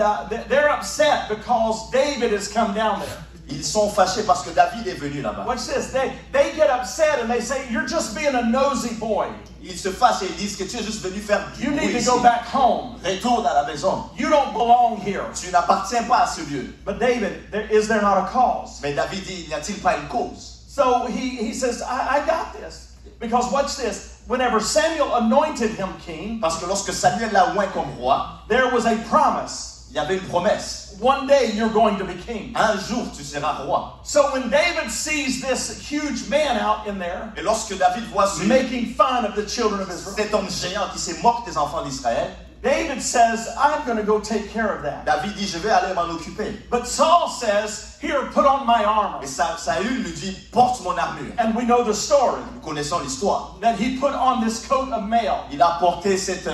Speaker 3: they're upset because David has come down there.
Speaker 1: Ils sont fâchés parce que David est venu là-bas.
Speaker 3: Watch this. They get upset and they say, you're just being a nosy boy.
Speaker 1: Ils se fâchent et ils disent que tu es juste venu faire du
Speaker 3: You
Speaker 1: bruit
Speaker 3: need to
Speaker 1: ici.
Speaker 3: go back home.
Speaker 1: Retourne à la maison.
Speaker 3: You don't belong here.
Speaker 1: Tu n'appartiens pas à ce lieu.
Speaker 3: But David, is there not a cause?
Speaker 1: Mais David dit, n'y a-t-il pas une cause?
Speaker 3: So he says, I got this. Because watch this. Whenever Samuel anointed him king,
Speaker 1: Parce que lorsque Samuel l'a oint comme roi,
Speaker 3: there was a promise.
Speaker 1: il y avait une promesse.
Speaker 3: One day you're going to be king.
Speaker 1: Un jour, tu seras roi.
Speaker 3: So when David sees this huge man out in there,
Speaker 1: Et lorsque David voit
Speaker 3: making fun of the children of Israel,
Speaker 1: cet homme géant qui se moque des enfants d'Israël,
Speaker 3: David says, I'm going to go take care of that.
Speaker 1: David dit, je vais aller m'en occuper.
Speaker 3: But Saul says, here, put on my armor.
Speaker 1: Et Saül lui dit, porte mon armure.
Speaker 3: And we know the story,
Speaker 1: Nous connaissons l'histoire.
Speaker 3: that he put on this coat of mail.
Speaker 1: Il a porté cette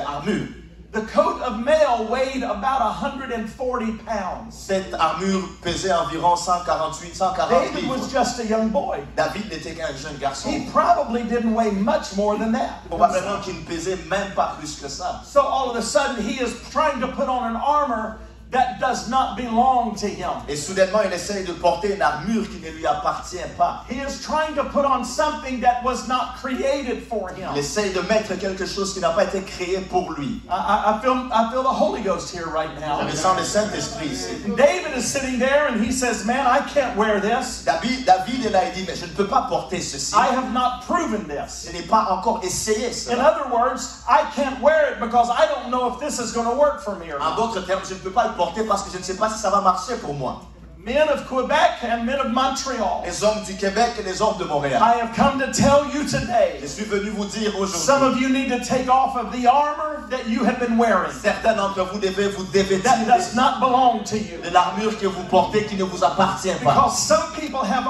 Speaker 1: armure.
Speaker 3: The coat of mail weighed about 140 pounds.
Speaker 1: Cette armure pesait environ 140
Speaker 3: David was
Speaker 1: livres.
Speaker 3: just a young boy.
Speaker 1: David n'était qu'un jeune garçon.
Speaker 3: He probably didn't weigh much more than that.
Speaker 1: Probablement qu'il ne pesait même pas plus que ça.
Speaker 3: So all of a sudden, he is trying to put on an armor that does not belong to him.
Speaker 1: Et soudainement, il essaye de porter une armure qui ne lui appartient pas.
Speaker 3: He is trying to put on something that was not created for him.
Speaker 1: Il essaye de mettre quelque chose qui n'a pas été créé pour lui.
Speaker 3: I feel the Holy Ghost here right now.
Speaker 1: Je sens le Saint-Esprit ici.
Speaker 3: David is sitting there and he says, man, I can't wear this.
Speaker 1: David est là et dit, mais je ne peux pas porter ceci.
Speaker 3: I have not proven this.
Speaker 1: Je n'ai pas encore essayé
Speaker 3: In
Speaker 1: cela.
Speaker 3: other words, I can't wear it because I don't know if this is going to work for me or
Speaker 1: En
Speaker 3: not.
Speaker 1: d'autres termes, je ne peux pas le porter parce que je ne sais pas si ça va marcher pour moi.
Speaker 3: Men of Quebec and men of Montreal,
Speaker 1: Les hommes du Québec et les hommes de Montréal.
Speaker 3: I have come to tell you today,
Speaker 1: Je suis venu vous dire
Speaker 3: some
Speaker 1: aujourd'hui,
Speaker 3: of you need to take off of the armor that you have been wearing.
Speaker 1: certains d'entre vous devez vous dévêtir
Speaker 3: That does not belong to you.
Speaker 1: de l'armure que vous portez qui ne vous appartient pas.
Speaker 3: Because some people have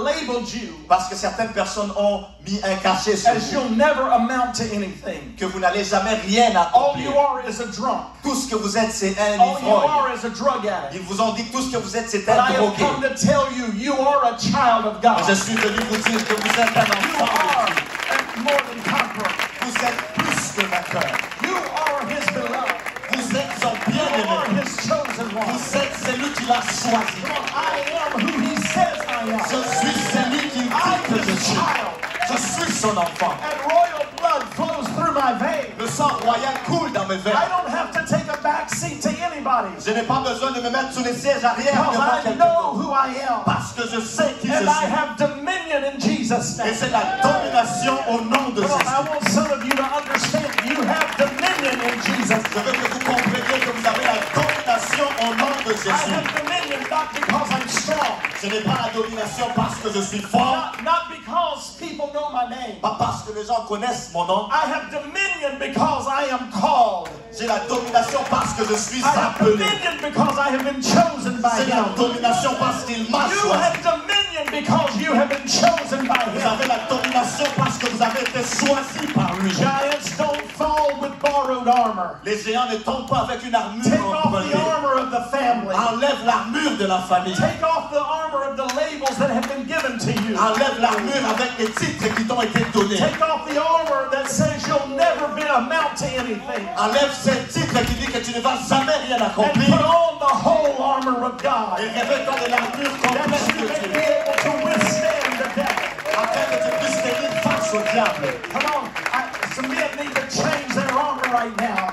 Speaker 3: labeled you
Speaker 1: Parce que certaines personnes ont mis un cachet sur
Speaker 3: as
Speaker 1: vous,
Speaker 3: you'll never amount to anything.
Speaker 1: que vous n'allez jamais rien
Speaker 3: All you
Speaker 1: accomplir.
Speaker 3: are is a drunk.
Speaker 1: Tout ce que vous êtes, c'est un
Speaker 3: All you
Speaker 1: ivrogne.
Speaker 3: are is a drug addict.
Speaker 1: Ils vous ont dit que tout ce que vous êtes, c'est
Speaker 3: But I
Speaker 1: un
Speaker 3: have
Speaker 1: drogué.
Speaker 3: come to tell you, you are a child of God.
Speaker 1: Je suis venu vous dire que vous êtes un
Speaker 3: You
Speaker 1: enfant
Speaker 3: are
Speaker 1: de Dieu.
Speaker 3: more than conqueror.
Speaker 1: Vous êtes plus que vainqueur.
Speaker 3: You are His beloved.
Speaker 1: Vous êtes son
Speaker 3: You
Speaker 1: bien-aimé.
Speaker 3: are His chosen one.
Speaker 1: Vous êtes celui qui l'a choisi.
Speaker 3: I am who He says I am.
Speaker 1: Je suis celui qui dit
Speaker 3: I
Speaker 1: que
Speaker 3: am
Speaker 1: je
Speaker 3: His
Speaker 1: suis.
Speaker 3: child.
Speaker 1: Je suis son enfant.
Speaker 3: And royal blood flows through my veins.
Speaker 1: Le sang royal coule dans mes
Speaker 3: I
Speaker 1: veines.
Speaker 3: don't have to take a back seat to anybody.
Speaker 1: Je n'ai pas besoin de me mettre sous les sièges arrière
Speaker 3: Because
Speaker 1: devant
Speaker 3: I
Speaker 1: quelqu'un
Speaker 3: know
Speaker 1: d'autre.
Speaker 3: who I am.
Speaker 1: Parce que je sais qui je
Speaker 3: And I
Speaker 1: suis.
Speaker 3: have dominion in Jesus'
Speaker 1: Et
Speaker 3: name.
Speaker 1: c'est la domination au nom de
Speaker 3: Well, I
Speaker 1: Jésus.
Speaker 3: want some of you to understand you have dominion in Jesus'
Speaker 1: Je
Speaker 3: name.
Speaker 1: veux que vous compreniez que vous avez la domination au nom de
Speaker 3: I
Speaker 1: Jésus.
Speaker 3: have dominion not because I'm strong,
Speaker 1: Ce n'est pas la domination parce que je suis fort,
Speaker 3: not because people know my name.
Speaker 1: pas parce que les gens connaissent mon nom.
Speaker 3: I have dominion because I am called.
Speaker 1: J'ai la domination parce que je suis
Speaker 3: I have
Speaker 1: appelé.
Speaker 3: dominion because I have been chosen by
Speaker 1: C'est la
Speaker 3: Him.
Speaker 1: domination parce qu'il m'a
Speaker 3: You
Speaker 1: choisi.
Speaker 3: have dominion because you have been chosen by
Speaker 1: Vous
Speaker 3: Him.
Speaker 1: avez la domination parce que vous avez été choisi par lui.
Speaker 3: Giants don't fall with borrowed armor.
Speaker 1: Les géants ne tombent pas avec une armure
Speaker 3: Take off the
Speaker 1: empruntée.
Speaker 3: armor of the family.
Speaker 1: Enlève l'armure de la famille.
Speaker 3: Take off the armor of the labels that have been given to you.
Speaker 1: Enlève l'armure avec les titres qui t'ont été donnés.
Speaker 3: Take off the armor that says you'll never amount to anything.
Speaker 1: Enlève ces titres qui dit que tu ne vas jamais rien
Speaker 3: And put
Speaker 1: accomplir.
Speaker 3: on the whole armor of God.
Speaker 1: Et revêt-toi de l'armure
Speaker 3: That
Speaker 1: complète
Speaker 3: you
Speaker 1: de
Speaker 3: may be
Speaker 1: Dieu.
Speaker 3: able to withstand the devil.
Speaker 1: Afin que tu puisses tenir face au diable.
Speaker 3: Come on. Some men need to change their armor right now.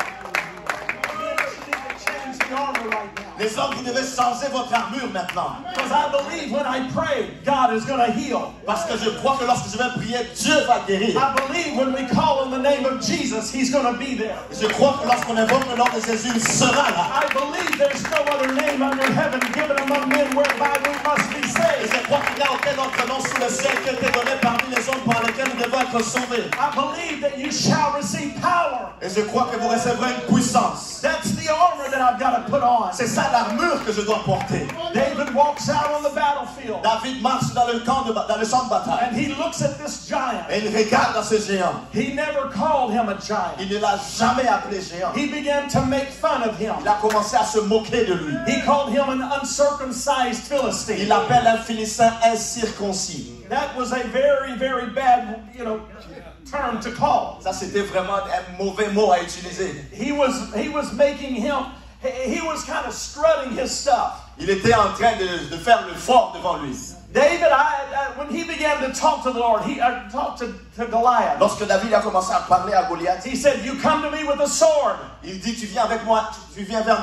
Speaker 3: Men need to change the armor right now.
Speaker 1: Les hommes, vous devez changer votre armure maintenant.
Speaker 3: Because I believe when I pray, God is going to heal.
Speaker 1: Parce que je crois que lorsque je vais prier, Dieu va guérir.
Speaker 3: I believe when we call on the name of Jesus, He's going to be there.
Speaker 1: Je crois que lorsqu'on invoque le nom de Jésus, il sera là.
Speaker 3: I believe there's no other name under heaven given among men whereby we must be
Speaker 1: Et
Speaker 3: saved.
Speaker 1: je crois qu'il n'y a aucun autre nom sous le ciel qui a été donné parmi les hommes par lesquels nous devons être sauvés.
Speaker 3: I believe that you shall receive power.
Speaker 1: Et je crois que vous recevrez une puissance.
Speaker 3: That's the armor that I've got to put on.
Speaker 1: C'est ça l'armure que je dois porter.
Speaker 3: David walks out on the battlefield
Speaker 1: David marche dans le champ de bataille.
Speaker 3: and he looks at this giant.
Speaker 1: Et il regarde à ce géant.
Speaker 3: He never called him a giant.
Speaker 1: Il ne l'a jamais appelé géant.
Speaker 3: He began to make fun of him.
Speaker 1: Il a commencé à se moquer de lui.
Speaker 3: He called him an uncircumcised Philistine.
Speaker 1: Il l'appelle un Philistin incirconcis.
Speaker 3: That was a very, very bad, term to call.
Speaker 1: Ça, c'était vraiment un mauvais mot à utiliser.
Speaker 3: He was making him he was kind of strutting his stuff.
Speaker 1: Il était en train de faire le fort devant lui.
Speaker 3: David, when he began to talk to the Lord, he talked to Goliath.
Speaker 1: Lorsque David a commencé à parler à Goliath,
Speaker 3: He said, "You come to me with a sword
Speaker 1: il dit, tu viens vers moi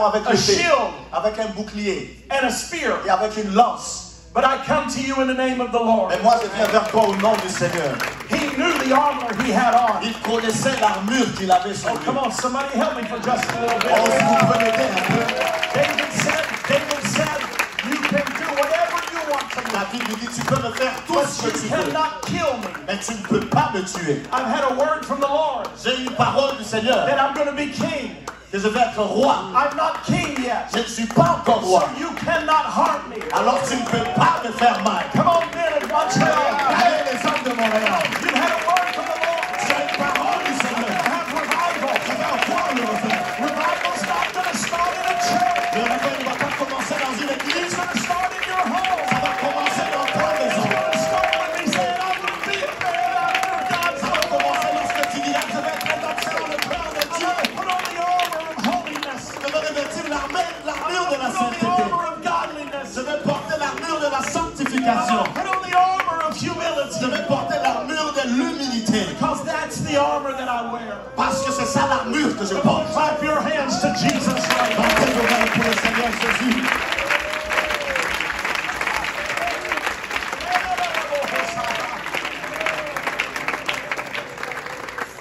Speaker 1: avec
Speaker 3: A
Speaker 1: l'épée,
Speaker 3: shield.
Speaker 1: avec un bouclier
Speaker 3: and a spear,
Speaker 1: et avec une lance.
Speaker 3: but I come to you in the name of the Lord."
Speaker 1: Mais moi, je viens vers toi au nom du Seigneur.
Speaker 3: He knew the armor he had on.
Speaker 1: Il connaissait l'armure qu'il avait sur lui.
Speaker 3: Come on, somebody help me for just a little bit.
Speaker 1: Oh, si vous pouvez m'aider un peu.
Speaker 3: David said, "You can do whatever you want to me,
Speaker 1: David lui dit, tu peux me faire tout ce que
Speaker 3: but
Speaker 1: tu
Speaker 3: you
Speaker 1: veux,
Speaker 3: cannot kill me."
Speaker 1: mais tu ne peux pas me tuer.
Speaker 3: I've had a word from the Lord
Speaker 1: J'ai une parole du Seigneur
Speaker 3: that I'm going to be king.
Speaker 1: que je vais être roi.
Speaker 3: I'm not king yet,
Speaker 1: Je ne suis pas encore roi.
Speaker 3: so you cannot harm me.
Speaker 1: Alors tu ne peux pas me faire mal.
Speaker 3: Come on, men of Montreal.
Speaker 1: Allez les hommes de Montréal.
Speaker 3: You had a word from the Lord.
Speaker 1: Tu as une parole du Seigneur.
Speaker 3: Have revival.
Speaker 1: Tu vas encore le refaire.
Speaker 3: Revival's not going to start in a church.
Speaker 1: Le réveil ne va pas commencer dans une église.
Speaker 3: It's going to start in your home.
Speaker 1: Ça va commencer dans ta maison.
Speaker 3: It's going to start when we say, "I'm going to be a man after God's
Speaker 1: Ça va commencer lorsque tu diras, je vais être un homme selon le plan de Dieu.
Speaker 3: Put on the armor of holiness.
Speaker 1: Je vais revêtir l'armure de la
Speaker 3: Put on the
Speaker 1: sainteté.
Speaker 3: armor of godliness.
Speaker 1: Je vais porter l'armure de la sanctification.
Speaker 3: Put on the armor of humility.
Speaker 1: Je vais porter l'armure de l'humilité.
Speaker 3: Because that's the armor that I wear.
Speaker 1: Parce que c'est ça l'armure que je
Speaker 3: Come on,
Speaker 1: porte.
Speaker 3: clap your hands to Jesus right now.
Speaker 1: Portez vos mains pour le Seigneur Jésus.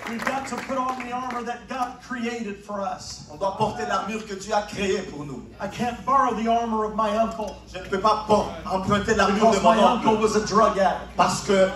Speaker 3: We've got to put on the armor that God created for us.
Speaker 1: On doit porter l'armure que Dieu a créée pour nous.
Speaker 3: I can't borrow the armor of my uncle
Speaker 1: Je ne peux pas emprunter l'armure de
Speaker 3: because
Speaker 1: mon
Speaker 3: my uncle
Speaker 1: oncle
Speaker 3: was a drug addict.
Speaker 1: parce que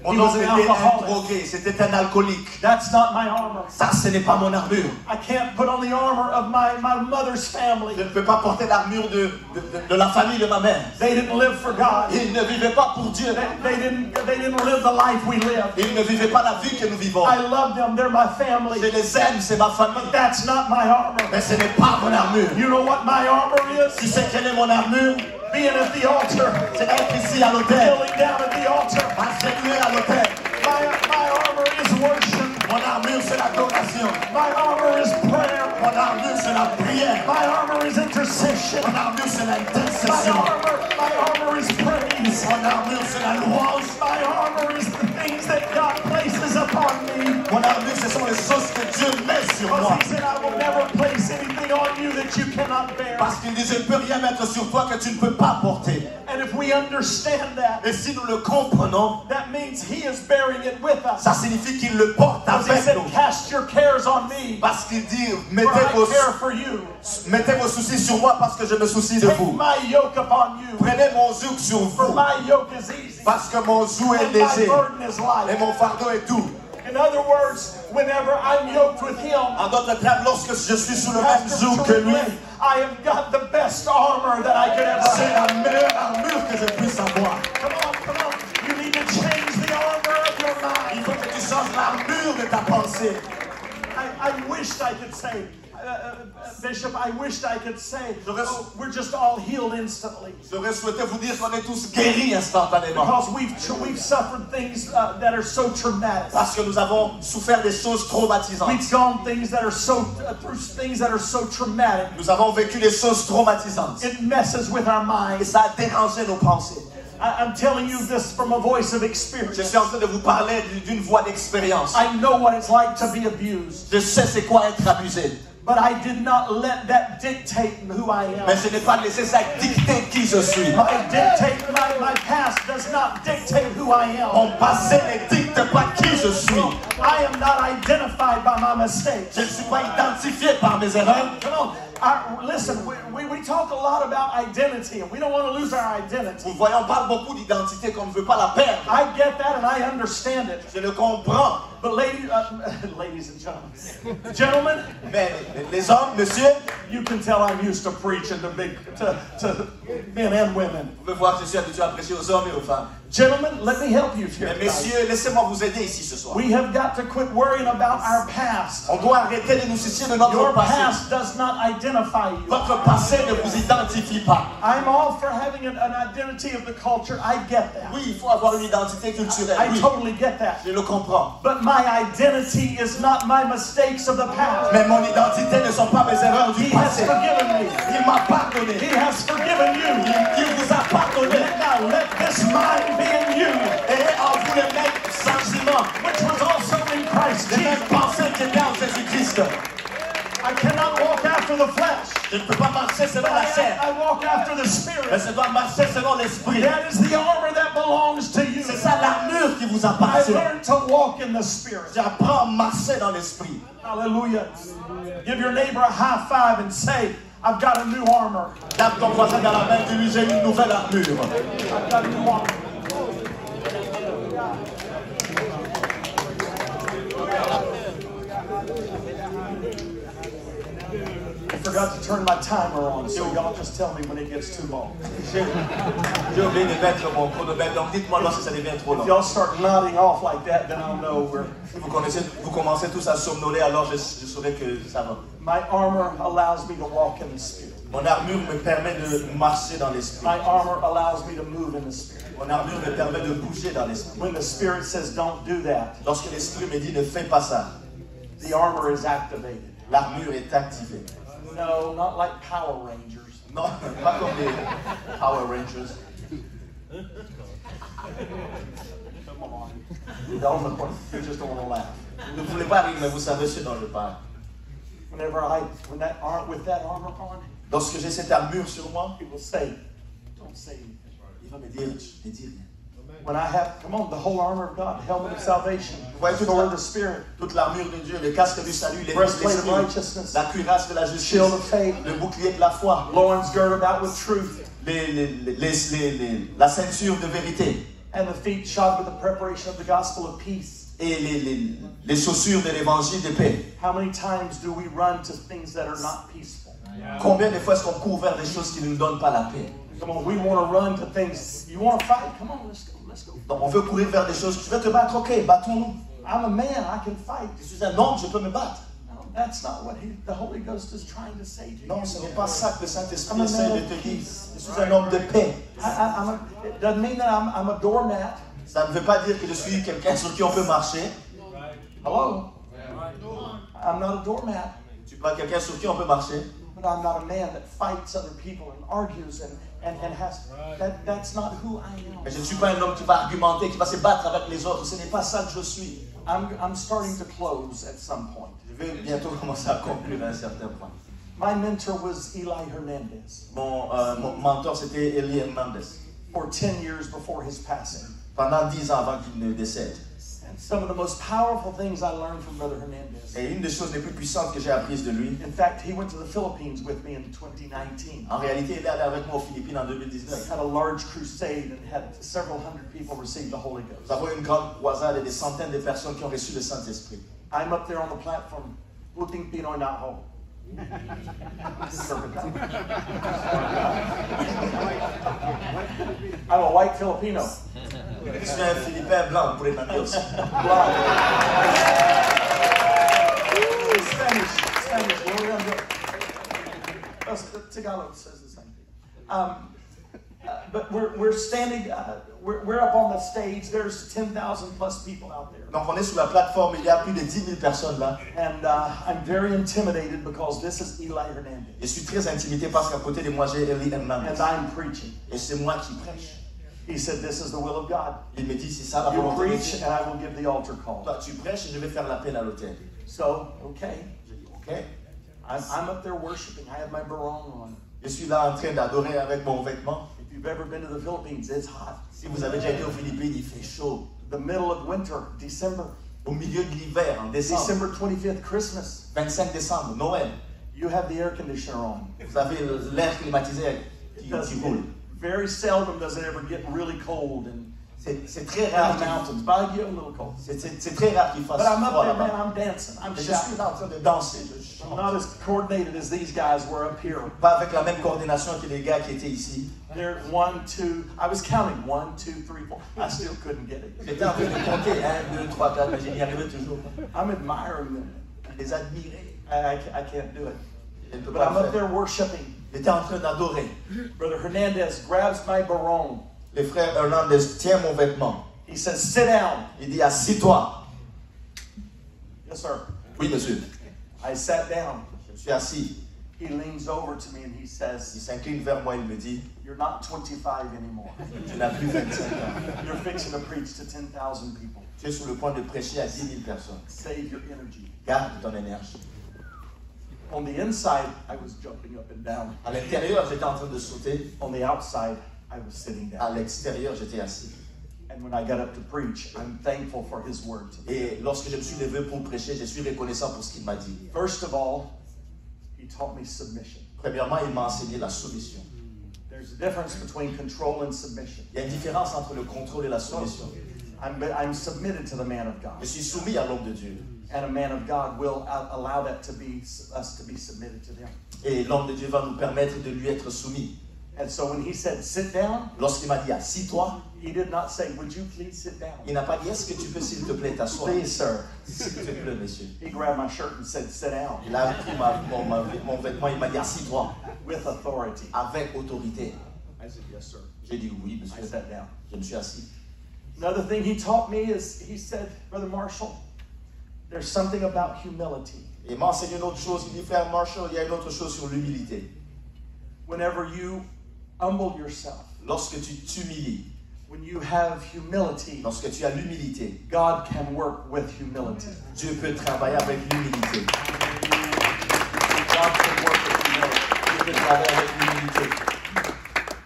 Speaker 1: mon
Speaker 3: He was
Speaker 1: oncle
Speaker 3: an
Speaker 1: était un
Speaker 3: alcoholic.
Speaker 1: drogué, c'était un alcoolique.
Speaker 3: That's not my armor.
Speaker 1: Ça, ce n'est pas mon armure.
Speaker 3: I can't put on the armor of my mother's family.
Speaker 1: Je ne peux pas porter l'armure de la famille de ma mère.
Speaker 3: They didn't live for God.
Speaker 1: Ils ne vivaient pas pour Dieu.
Speaker 3: They didn't live the life we live.
Speaker 1: Ils ne vivaient pas la vie que nous vivons.
Speaker 3: I love them. They're my
Speaker 1: Je
Speaker 3: family.
Speaker 1: les aime, c'est ma famille.
Speaker 3: That's not my armor.
Speaker 1: Mais ce n'est pas mon armure.
Speaker 3: You know what my armor
Speaker 1: Tu
Speaker 3: is?
Speaker 1: sais quelle est mon armure?
Speaker 3: Being at the altar.
Speaker 1: C'est être ici à l'autel.
Speaker 3: Kneeling down at the altar.
Speaker 1: Marcher à l'autel.
Speaker 3: My armor is worship.
Speaker 1: Mon armure, c'est l'adoration.
Speaker 3: My armor is prayer.
Speaker 1: Mon armure, c'est la prière.
Speaker 3: My armor is intercession.
Speaker 1: Mon armure, c'est
Speaker 3: My
Speaker 1: l'intercession.
Speaker 3: armor is praise.
Speaker 1: Mon armure, c'est la louange.
Speaker 3: My armor is the things that God places upon me.
Speaker 1: Mon armure, ce sont les choses que Dieu met sur moi.
Speaker 3: Because He said, "I will never place anything on you that you cannot bear."
Speaker 1: Parce qu'il dit, je ne peux rien mettre sur toi que tu ne peux pas porter.
Speaker 3: And if we understand that,
Speaker 1: Et si nous le comprenons,
Speaker 3: that means He is bearing it with us.
Speaker 1: ça signifie qu'il le porte
Speaker 3: Because He
Speaker 1: avec
Speaker 3: said,
Speaker 1: nous.
Speaker 3: "Cast your cares on me,
Speaker 1: Parce qu'il dit,
Speaker 3: for
Speaker 1: mettez
Speaker 3: I care for you.
Speaker 1: vos soucis sur moi parce que je me soucie de
Speaker 3: Take
Speaker 1: vous.
Speaker 3: my yoke upon you,
Speaker 1: Prenez mon joug sur
Speaker 3: for
Speaker 1: vous.
Speaker 3: my yoke is easy,
Speaker 1: Parce que mon joug est
Speaker 3: and my
Speaker 1: léger
Speaker 3: burden is
Speaker 1: et
Speaker 3: light."
Speaker 1: mon fardeau est doux.
Speaker 3: In other words, whenever I'm yoked with Him,
Speaker 1: En d'autres termes, lorsque je suis sous le même
Speaker 3: Pastor
Speaker 1: joug que lui,
Speaker 3: Truman, I have got the best armor that I could ever
Speaker 1: c'est
Speaker 3: have.
Speaker 1: la meilleure armure que je puisse avoir.
Speaker 3: Come on. You need to change the armor of your
Speaker 1: Il
Speaker 3: mind.
Speaker 1: faut que tu changes l'armure de ta pensée.
Speaker 3: I wished I could say, Bishop, I wished I could say,
Speaker 1: Je reste-
Speaker 3: "Oh, we're just all healed instantly."
Speaker 1: J'aurais souhaité vous dire qu'on est tous guéris instantanément.
Speaker 3: Because we've suffered things that are so traumatic.
Speaker 1: Parce que nous avons souffert des choses traumatisantes.
Speaker 3: We've gone things that are through things that are so traumatic.
Speaker 1: Nous avons vécu des choses traumatisantes.
Speaker 3: It messes with our
Speaker 1: Et
Speaker 3: minds.
Speaker 1: ça a dérangé nos pensées.
Speaker 3: I'm telling you this from a voice of
Speaker 1: Je
Speaker 3: experience.
Speaker 1: suis en train de vous parler d'une voix d'expérience.
Speaker 3: I know what it's like to be abused,
Speaker 1: Je sais c'est quoi être abusé.
Speaker 3: but I did not let that dictate who I am.
Speaker 1: Mais je n'ai pas laissé ça dicter qui je suis.
Speaker 3: My past does not dictate who I am.
Speaker 1: Mon passé ne dicte pas qui je suis.
Speaker 3: I am not identified by my mistakes.
Speaker 1: Je ne suis pas identifié par mes erreurs.
Speaker 3: Come on. Listen, we talk a lot about identity, and we don't want to lose our identity.
Speaker 1: Vous voyez, on parle beaucoup d'identité qu'on ne veut pas la perdre.
Speaker 3: I get that, and I understand it.
Speaker 1: Je le comprends.
Speaker 3: But ladies and gentlemen,
Speaker 1: Mais les hommes, monsieur,
Speaker 3: you can tell I'm used to preaching to men and women.
Speaker 1: vous pouvez voir que je suis habitué à prêcher aux hommes et aux femmes.
Speaker 3: Gentlemen, let me help you here.
Speaker 1: Mais messieurs, laissez-moi vous aider ici ce soir.
Speaker 3: We have got to quit worrying about our past.
Speaker 1: On doit arrêter de nous soucier de notre
Speaker 3: Your
Speaker 1: passé.
Speaker 3: past does not identify you.
Speaker 1: Votre passé ne vous identifie pas.
Speaker 3: I'm all for having an identity of the culture. I get that.
Speaker 1: Oui, il faut avoir une identité culturelle.
Speaker 3: I
Speaker 1: Oui,
Speaker 3: totally get that.
Speaker 1: je le comprends.
Speaker 3: But My identity is not my mistakes of the past.
Speaker 1: Mais mon identité ne sont pas mes erreurs du
Speaker 3: He has
Speaker 1: passé.
Speaker 3: forgiven me.
Speaker 1: Il m'a pardonné.
Speaker 3: He has forgiven you.
Speaker 1: Il vous a pardonné.
Speaker 3: Now let this mind be in you,
Speaker 1: Et en vous le même sentiment,
Speaker 3: which was also in Christ
Speaker 1: les mêmes
Speaker 3: Jesus.
Speaker 1: pensées qui étaient en Jésus-Christ.
Speaker 3: I cannot walk after the flesh.
Speaker 1: Je ne peux pas marcher selon
Speaker 3: But
Speaker 1: la chair,
Speaker 3: I walk after the
Speaker 1: mais
Speaker 3: Spirit.
Speaker 1: je dois marcher selon l'esprit.
Speaker 3: That is the armor that belongs to you.
Speaker 1: C'est ça l'armure qui vous
Speaker 3: I
Speaker 1: appartient.
Speaker 3: learned to walk in the Spirit.
Speaker 1: J'apprends à marcher dans l'esprit.
Speaker 3: Hallelujah. Give your neighbor a high five and say, I've got a new armor.
Speaker 1: Tape ton voisin dans la main, dis-lui, j'ai une nouvelle armure.
Speaker 3: I've got a new armor. I forgot to turn my timer on, so y'all just tell me when it gets too long.
Speaker 1: J'ai oublié de mettre mon chronomètre, donc dites-moi lorsque ça devient trop
Speaker 3: If
Speaker 1: long.
Speaker 3: y'all start nodding off like that, then I'll know we're...
Speaker 1: Si vous commencez tous à somnoler, alors je saurai que ça va.
Speaker 3: My armor allows me to walk in the Spirit.
Speaker 1: Mon armure me permet de marcher dans l'esprit.
Speaker 3: My armor allows me to move in the Spirit.
Speaker 1: Mon armure me permet de bouger dans l'esprit.
Speaker 3: When the Spirit says don't do that,
Speaker 1: Lorsque l'esprit me dit ne fais pas ça,
Speaker 3: the armor is activated.
Speaker 1: l'armure est activée.
Speaker 3: No, not like Power Rangers.
Speaker 1: Non, pas comme les Power Rangers.
Speaker 3: Come on. You don't look like you just don't want to laugh.
Speaker 1: Vous ne voulez pas rire, mais vous savez ce dont je parle.
Speaker 3: With that armor on,
Speaker 1: Lorsque j'ai cette armure sur moi,
Speaker 3: people say, don't say anything.
Speaker 1: il va me dire, ne dis rien.
Speaker 3: When I have, come on, the whole armor of God, the helmet of salvation,
Speaker 1: Ouais,
Speaker 3: the sword of the Spirit,
Speaker 1: Toute l'armure de Dieu, le casque du salut, les
Speaker 3: breastplate of
Speaker 1: l'esprit,
Speaker 3: righteousness,
Speaker 1: la cuirasse de la justice,
Speaker 3: shield of faith,
Speaker 1: le bouclier de la foi,
Speaker 3: loins girded about with truth,
Speaker 1: la ceinture de vérité
Speaker 3: and the feet shod with the preparation of the gospel of peace.
Speaker 1: et les chaussures de l'évangile de paix.
Speaker 3: How many times do we run to things that are not peaceful?
Speaker 1: Combien de fois est-ce qu'on court vers des choses qui ne nous donnent pas la paix?
Speaker 3: Come on, we want to run to things. You want to fight? Come on, let's go. Let's go.
Speaker 1: Donc on veut courir vers des choses. Tu veux te battre? Ok, battons-nous.
Speaker 3: I'm a man. I can fight.
Speaker 1: Je suis un homme, je peux me battre.
Speaker 3: No, that's not what the Holy Ghost is trying to say to you.
Speaker 1: Non, ce n'est pas ça que le Saint-Esprit
Speaker 3: I'm a
Speaker 1: essaie
Speaker 3: man
Speaker 1: de
Speaker 3: of
Speaker 1: te dire.
Speaker 3: peace.
Speaker 1: Je suis un homme de paix.
Speaker 3: It doesn't mean that I'm a doormat.
Speaker 1: Ça ne veut pas dire que je suis quelqu'un sur qui on peut marcher.
Speaker 3: Hello? I'm not a doormat.
Speaker 1: Tu es pas quelqu'un sur qui on peut marcher.
Speaker 3: But I'm not a man that fights other people and argues and has that's not who I am.
Speaker 1: Mais je ne suis pas un homme qui va argumenter, qui va se battre avec les autres. Ce n'est pas ça que je suis.
Speaker 3: I'm starting to close at some point.
Speaker 1: Je vais bientôt commencer à conclure à un certain point.
Speaker 3: My mentor was Eli Hernandez
Speaker 1: Mon mentor, c'était Eli Hernandez.
Speaker 3: for 10 years before his passing.
Speaker 1: Pendant 10 ans avant qu'il ne décède.
Speaker 3: And some of the most powerful things I learned from Brother Hernandez.
Speaker 1: Et une des choses les plus puissantes que j'ai apprises de lui,
Speaker 3: In fact, he went to the Philippines with me in 2019.
Speaker 1: en réalité, il est allé avec moi aux Philippines en
Speaker 3: He
Speaker 1: 2019.
Speaker 3: had a large crusade and had several hundred people receive the Holy
Speaker 1: Nous
Speaker 3: Ghost.
Speaker 1: avons une grande croisade et des centaines de personnes qui ont reçu le Saint-Esprit.
Speaker 3: I'm up there on the platform, Uting Pinoy Naho. I'm a white Filipino.
Speaker 1: Je suis un Philippin blanc, vous pouvez demander aussi.
Speaker 3: Blind. Spanish. What are we gonna do? Tagalog says the same thing. But we're standing. We're up on the stage. There's 10,000 plus people out there.
Speaker 1: Donc on est sur la plateforme, il y a plus de 10 000 personnes là.
Speaker 3: And I'm very intimidated because this is Eli Hernandez.
Speaker 1: Je suis très intimidé parce qu'à côté de moi j'ai Eli Hernandez.
Speaker 3: And I'm preaching.
Speaker 1: Et c'est moi qui prêche.
Speaker 3: He said, this is the will of God.
Speaker 1: Il me dit, c'est ça la
Speaker 3: You
Speaker 1: volonté de
Speaker 3: preach
Speaker 1: Dieu.
Speaker 3: and I will give the altar call.
Speaker 1: Toi tu prêches et je vais faire l'appel à l'autel.
Speaker 3: So, okay.
Speaker 1: Je dis, ok.
Speaker 3: I'm up there worshiping. I have my barong on.
Speaker 1: Je suis là en train d'adorer avec mon vêtement.
Speaker 3: If you've ever been to the Philippines, it's hot.
Speaker 1: Si vous avez déjà été aux Philippines, il fait chaud.
Speaker 3: The middle of winter, December.
Speaker 1: Au milieu de l'hiver, en décembre,
Speaker 3: December 25th, Christmas.
Speaker 1: 25 décembre, Noël,
Speaker 3: You have the air conditioner on.
Speaker 1: vous avez l'air climatisé qui roule.
Speaker 3: Very seldom does it ever get really cold and
Speaker 1: C'est très
Speaker 3: in
Speaker 1: rare.
Speaker 3: the mountains, but I get a little cold.
Speaker 1: C'est très rare qu'il fasse
Speaker 3: But I'm up
Speaker 1: froid
Speaker 3: there, man,
Speaker 1: là-bas.
Speaker 3: I'm dancing. I'm
Speaker 1: Mais je suis
Speaker 3: shouting.
Speaker 1: là en train de danser. Je
Speaker 3: I'm
Speaker 1: chante.
Speaker 3: not as coordinated as these guys were up here.
Speaker 1: Pas avec la même coordination que les gars qui étaient ici.
Speaker 3: There's 1, 2, I was counting 1, 2, 3, 4. I still couldn't get it.
Speaker 1: J'étais en train de compter 1, 2, 3, 4, mais je n'y arrivais toujours pas.
Speaker 3: I'm admiring them.
Speaker 1: Je les admirais.
Speaker 3: I can't do it.
Speaker 1: Je ne peux
Speaker 3: But
Speaker 1: pas
Speaker 3: I'm
Speaker 1: le
Speaker 3: up
Speaker 1: faire.
Speaker 3: there worshiping.
Speaker 1: J'étais en train d'adorer.
Speaker 3: Brother Hernandez grabs my barong.
Speaker 1: Le frère Hernandez tient mon vêtement.
Speaker 3: He says, sit down.
Speaker 1: Il dit, assis-toi.
Speaker 3: Yes, sir.
Speaker 1: Oui, monsieur.
Speaker 3: I sat down.
Speaker 1: Je me suis assis.
Speaker 3: He leans over to me and he
Speaker 1: Il
Speaker 3: says,
Speaker 1: s'incline vers moi, il me dit,
Speaker 3: "You're not 25 anymore.
Speaker 1: tu n'as plus 25 ans.
Speaker 3: You're fixing to preach to 10,000 people.
Speaker 1: Tu es sur le point de prêcher à 10 000 personnes.
Speaker 3: Save your energy."
Speaker 1: Garde ton énergie.
Speaker 3: On the inside, I was jumping up and down.
Speaker 1: À l'intérieur, j'étais en train de sauter.
Speaker 3: On the outside, I was sitting
Speaker 1: À
Speaker 3: down.
Speaker 1: l'extérieur, j'étais assis.
Speaker 3: And when I got up to preach, I'm thankful for his word to me.
Speaker 1: Et lorsque je me suis levé pour prêcher, je suis reconnaissant pour ce qu'il m'a dit.
Speaker 3: First of all, he taught me submission.
Speaker 1: Premièrement, il m'a enseigné la soumission.
Speaker 3: There's a difference between control and submission.
Speaker 1: Il y a une différence entre le contrôle et la soumission.
Speaker 3: I'm submitted to the man of
Speaker 1: Je
Speaker 3: God.
Speaker 1: suis soumis à l'homme de Dieu.
Speaker 3: And a man of God will allow that to be us to be submitted to him.
Speaker 1: Et l'homme de Dieu va nous permettre de lui être soumis.
Speaker 3: And so when he said, "Sit down,"
Speaker 1: Lorsqu'il m'a dit, assis-toi,
Speaker 3: he did not say, "Would you please sit down?"
Speaker 1: il n'a pas dit, est-ce que tu peux, s'il te plaît, t'asseoir?
Speaker 3: Please, sir.
Speaker 1: S'il te plaît, monsieur.
Speaker 3: He grabbed my shirt and said, "Sit down,"
Speaker 1: Il a pris mon vêtement, il m'a dit, assis-toi,
Speaker 3: with authority.
Speaker 1: avec autorité.
Speaker 3: I said, "Yes, sir."
Speaker 1: J'ai dit, oui,
Speaker 3: I
Speaker 1: monsieur.
Speaker 3: sat down.
Speaker 1: Je me suis assis.
Speaker 3: Another thing he taught me is, he said, "Brother Marshall, there's something about humility.
Speaker 1: Et il m'a enseigné une autre chose. Il dit, frère Marshall, il y a une autre chose sur l'humilité.
Speaker 3: Whenever you humble yourself,
Speaker 1: Lorsque tu t'humilies,
Speaker 3: when you have humility,
Speaker 1: lorsque tu as l'humilité,
Speaker 3: God can work with humility.
Speaker 1: Dieu peut travailler avec l'humilité.
Speaker 3: God can work with humility.
Speaker 1: Dieu peut travailler avec l'humilité.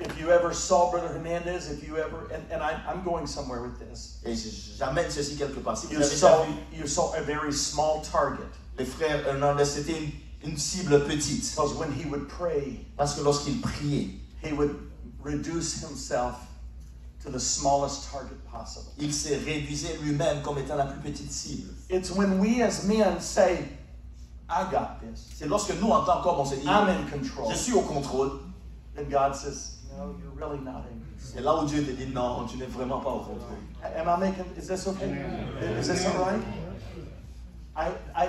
Speaker 3: If you ever saw Brother Hernandez, if you ever, and I'm going somewhere with this.
Speaker 1: Et j'amène ceci quelque part. Si vous
Speaker 3: You
Speaker 1: avez déjà
Speaker 3: saw,
Speaker 1: vu,
Speaker 3: you saw a very small target.
Speaker 1: les frères Hernandez, c'était une cible petite.
Speaker 3: Because when he would pray,
Speaker 1: Parce que lorsqu'il priait,
Speaker 3: he would reduce himself to the smallest target possible.
Speaker 1: il se réduisait lui-même comme étant la plus petite cible.
Speaker 3: It's when we as men say, "I got this.
Speaker 1: C'est lorsque nous, en tant qu'hommes, on se dit,
Speaker 3: I'm in control."
Speaker 1: je suis au control.
Speaker 3: Then God says, "No, you're really not in control."
Speaker 1: C'est là où Dieu te dit, non, tu n'es vraiment pas au contrôle.
Speaker 3: Am I making, is this okay? Is this all right?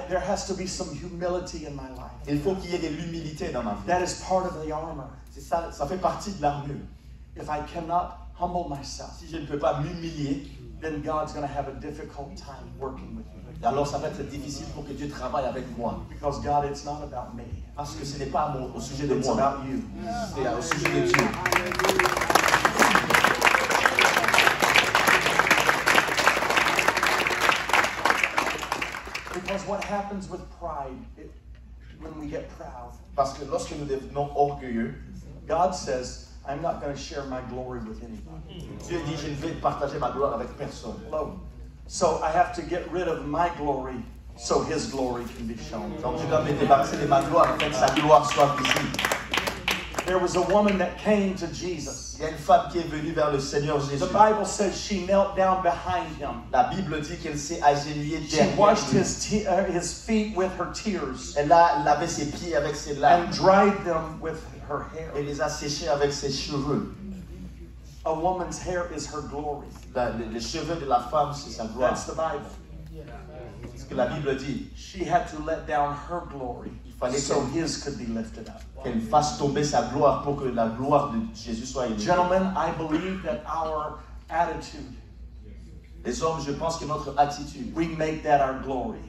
Speaker 3: There has to be some humility in my life.
Speaker 1: Il faut qu'il y ait de l'humilité dans ma vie.
Speaker 3: That is part of the armor.
Speaker 1: C'est ça, ça fait partie de l'armure.
Speaker 3: If I cannot humble myself,
Speaker 1: Si je ne peux pas m'humilier,
Speaker 3: then God's going to have a difficult time working with me.
Speaker 1: alors ça va être difficile pour que Dieu travaille avec moi.
Speaker 3: Because God, it's not about me.
Speaker 1: Parce que ce n'est pas au sujet de
Speaker 3: It's
Speaker 1: moi,
Speaker 3: about you.
Speaker 1: c'est au sujet de Dieu.
Speaker 3: Because what happens with pride, when we get proud,
Speaker 1: Parce que lorsque nous devenons orgueilleux,
Speaker 3: God says, "I'm not going to share my glory with anybody."
Speaker 1: Dieu dit, je ne vais partager ma gloire avec personne.
Speaker 3: Hello. So I have to get rid of my glory so His glory can be shown.
Speaker 1: Donc je dois me débarrasser de ma gloire afin que sa gloire soit visible.
Speaker 3: There was a woman that came to Jesus.
Speaker 1: Il y a une femme qui est venue vers le Seigneur Jésus.
Speaker 3: The Bible says she knelt down behind him.
Speaker 1: La Bible dit qu'elle s'est agenouillée
Speaker 3: She
Speaker 1: derrière
Speaker 3: washed
Speaker 1: lui.
Speaker 3: his feet with her tears
Speaker 1: Elle a lavé ses pieds avec ses larmes.
Speaker 3: and dried them with her hair.
Speaker 1: Elle les a séchés avec ses cheveux.
Speaker 3: A woman's hair is her glory.
Speaker 1: Les cheveux de la femme, c'est sa gloire.
Speaker 3: That's the Bible.
Speaker 1: C'est ce que la Bible dit.
Speaker 3: She had to let down her glory
Speaker 1: fallait
Speaker 3: so His could be lifted up.
Speaker 1: Qu'elle fasse tomber sa gloire pour que la gloire de Jésus soit élevée.
Speaker 3: Gentlemen, I believe that our attitude,
Speaker 1: Les hommes, je pense que notre attitude,
Speaker 3: we make that our glory.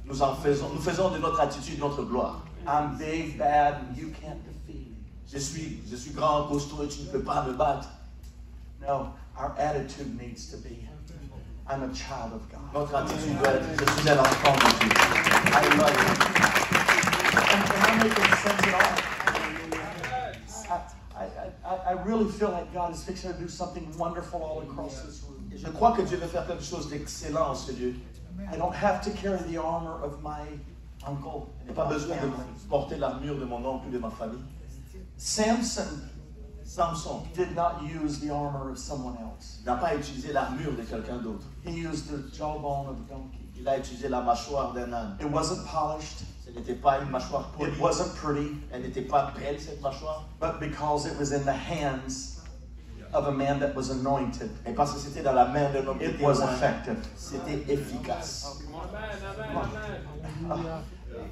Speaker 1: nous faisons de notre attitude notre gloire.
Speaker 3: I'm big, bad, and you can't defeat me.
Speaker 1: Je suis grand, costaud et tu ne peux pas me battre.
Speaker 3: No, our attitude needs to be, I'm a child of God.
Speaker 1: Notre attitude doit être, je suis un enfant de Dieu.
Speaker 3: I love you. Am I making sense at all? I really feel like God is fixing to do something wonderful all across this room.
Speaker 1: Et je crois que Dieu veut faire quelque chose d'excellent en ce lieu.
Speaker 3: I don't have to carry the armor of my uncle
Speaker 1: Je n'ai
Speaker 3: and
Speaker 1: pas
Speaker 3: my
Speaker 1: besoin de
Speaker 3: family.
Speaker 1: porter l'armure de mon oncle ou de ma famille.
Speaker 3: Samson
Speaker 1: Samson
Speaker 3: did not use the armor of someone else.
Speaker 1: n'a pas utilisé l'armure de quelqu'un d'autre.
Speaker 3: He used the jawbone of a donkey.
Speaker 1: Il a utilisé la mâchoire d'un âne.
Speaker 3: It wasn't polished.
Speaker 1: Ce n'était pas une mâchoire polie.
Speaker 3: It wasn't pretty.
Speaker 1: Elle n'était pas belle, cette mâchoire.
Speaker 3: But because it was in the hands of a man that was anointed,
Speaker 1: Et parce que c'était dans la main d'un homme qui
Speaker 3: it
Speaker 1: était
Speaker 3: was
Speaker 1: oint,
Speaker 3: effective.
Speaker 1: c'était efficace.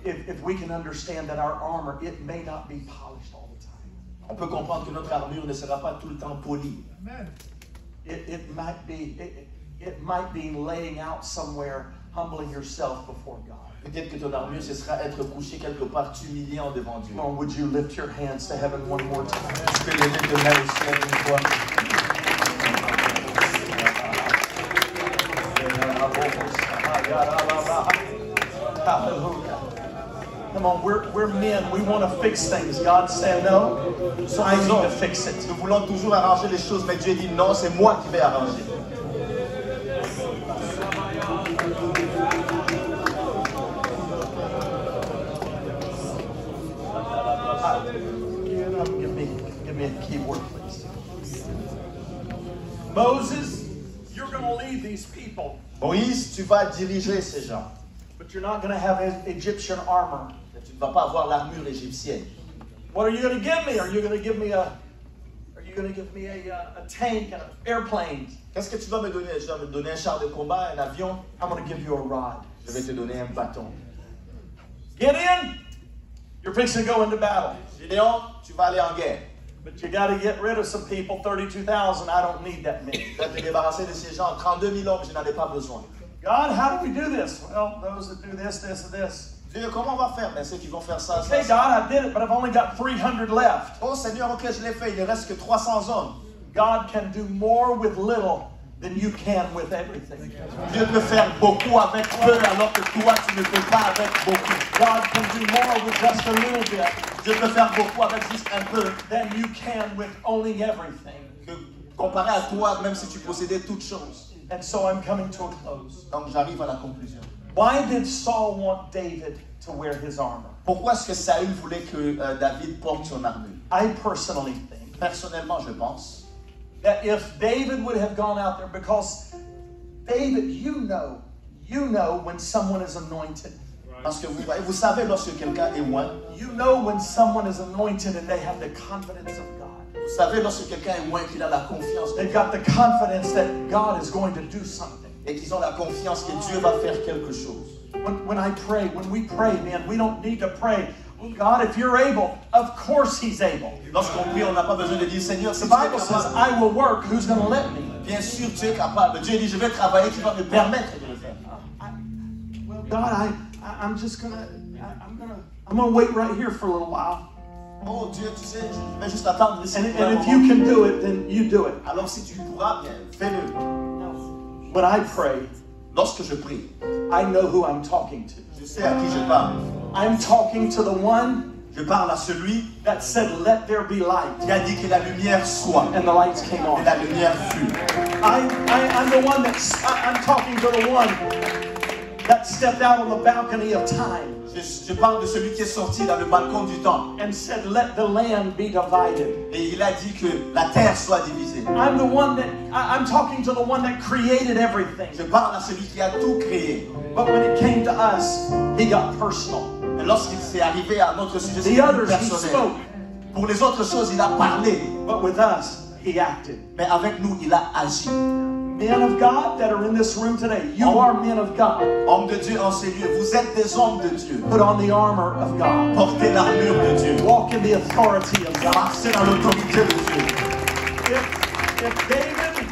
Speaker 3: If we can understand that our armor, it may not be polished all the time.
Speaker 1: On peut comprendre que notre armure ne sera pas tout le temps polie.
Speaker 3: It might be laying out somewhere humbling yourself before God.
Speaker 1: Peut-être que ton armure, ce sera être couché quelque part, t'humiliant devant Dieu.
Speaker 3: Come on, would you lift your hands to heaven one more time?
Speaker 1: Tu peux lever tes mains au ciel une fois.
Speaker 3: Hallelujah. Come on, we're men. We want to fix things. God said no, so I need to fix it.
Speaker 1: Nous voulons toujours arranger les choses, mais Dieu dit non, c'est moi qui vais arranger.
Speaker 3: Give me a keyboard, please. Moses, you're going to lead these people,
Speaker 1: Moïse, tu vas diriger ces gens.
Speaker 3: but you're not going to have Egyptian armor.
Speaker 1: Mais tu ne vas pas avoir l'armure égyptienne.
Speaker 3: What are you going to give me? Are you going to give me a tank and airplanes?
Speaker 1: Qu'est-ce que tu vas me donner? Je vais me donner un char de combat, un avion.
Speaker 3: I'm going to give you a rod.
Speaker 1: Je vais te donner un bâton.
Speaker 3: Gideon, you're fixing to go into battle.
Speaker 1: Gédéon, tu vas aller en guerre.
Speaker 3: But you got to get rid of some people, 32,000. I don't need that many.
Speaker 1: Tu vas te débarrasser de ces gens. 32 000 hommes, je n'en ai pas besoin.
Speaker 3: God, how do we do this? Well, those that do this, this, and this.
Speaker 1: Dieu, comment on va faire? Ben, ceux qui vont faire ça, ça,
Speaker 3: Okay,
Speaker 1: ça.
Speaker 3: God, I did it, but I've only got 300 left.
Speaker 1: Oh Seigneur, ok, je l'ai fait. Il ne reste que 300 hommes.
Speaker 3: God can do more with little than you can with everything.
Speaker 1: Dieu peut faire beaucoup avec peu, alors que toi, tu ne peux pas avec beaucoup.
Speaker 3: God can do more with just a little bit
Speaker 1: Dieu peut faire beaucoup avec juste un peu.
Speaker 3: than you can with owning everything.
Speaker 1: Que, comparé à toi, même si tu possédais toutes choses.
Speaker 3: And so I'm coming to a close.
Speaker 1: Donc j'arrive à la conclusion.
Speaker 3: Why did Saul want David to wear his armor?
Speaker 1: Pourquoi est-ce que Saül voulait que David porte son armure?
Speaker 3: I personally think
Speaker 1: Personnellement, je pense
Speaker 3: that if David would have gone out there, because David, you know when someone is anointed.
Speaker 1: parce que vous savez lorsque quelqu'un est loin,
Speaker 3: You know when someone is anointed and they have the confidence of God.
Speaker 1: vous savez lorsque quelqu'un est loin qu'il a la confiance de
Speaker 3: They've
Speaker 1: Dieu
Speaker 3: got the confidence that God is going to do something.
Speaker 1: et qu'ils ont la confiance que Dieu va faire quelque chose.
Speaker 3: When we pray, man, we don't need to pray, oh, God, if you're able, of course He's able.
Speaker 1: Lorsqu'on prie, on n'a pas besoin de dire Seigneur, si
Speaker 3: The
Speaker 1: tu es
Speaker 3: Bible says,
Speaker 1: capable.
Speaker 3: I will work, who's going to let me?
Speaker 1: Bien sûr, tu es capable. Dieu dit, je vais travailler, tu vas me permettre de le faire.
Speaker 3: Well, God, I'm gonna wait right here for a little while.
Speaker 1: Oh Dieu, tu sais, je vais juste attendre ici.
Speaker 3: And
Speaker 1: pour un
Speaker 3: if
Speaker 1: moment.
Speaker 3: you can do it, then you do it.
Speaker 1: Alors si tu pourras, bien, fais-le.
Speaker 3: When I pray,
Speaker 1: Lorsque je prie,
Speaker 3: I know who I'm talking to.
Speaker 1: je sais à qui je parle.
Speaker 3: I'm talking to the one
Speaker 1: Je parle à celui
Speaker 3: that said, let there be light.
Speaker 1: qui a dit que la lumière soit.
Speaker 3: And the lights came
Speaker 1: Et
Speaker 3: on.
Speaker 1: la lumière fut.
Speaker 3: I'm the one I'm talking to the one that stepped out on the balcony of time
Speaker 1: Je parle de celui qui est sorti dans le balcon du temps.
Speaker 3: and said, let the land be divided.
Speaker 1: Et il a dit que la terre soit divisée.
Speaker 3: I'm talking to the one that created everything.
Speaker 1: Je parle à celui qui a tout créé.
Speaker 3: But when it came to us, he got personal.
Speaker 1: Mais lorsqu'il s'est arrivé à notre sujet,
Speaker 3: The
Speaker 1: c'est
Speaker 3: others, he
Speaker 1: personnel.
Speaker 3: spoke.
Speaker 1: Pour les autres choses, il a parlé.
Speaker 3: But with us, he acted.
Speaker 1: Mais avec nous, il a agi.
Speaker 3: Men of God that are in this room today, you are men of God.
Speaker 1: Hommes de Dieu en ces lieux, vous êtes des hommes de Dieu.
Speaker 3: Put on the armor of God.
Speaker 1: Portez l'armure de Dieu.
Speaker 3: Walk in the authority of God.
Speaker 1: Marchez dans l'autorité de Dieu.
Speaker 3: If David,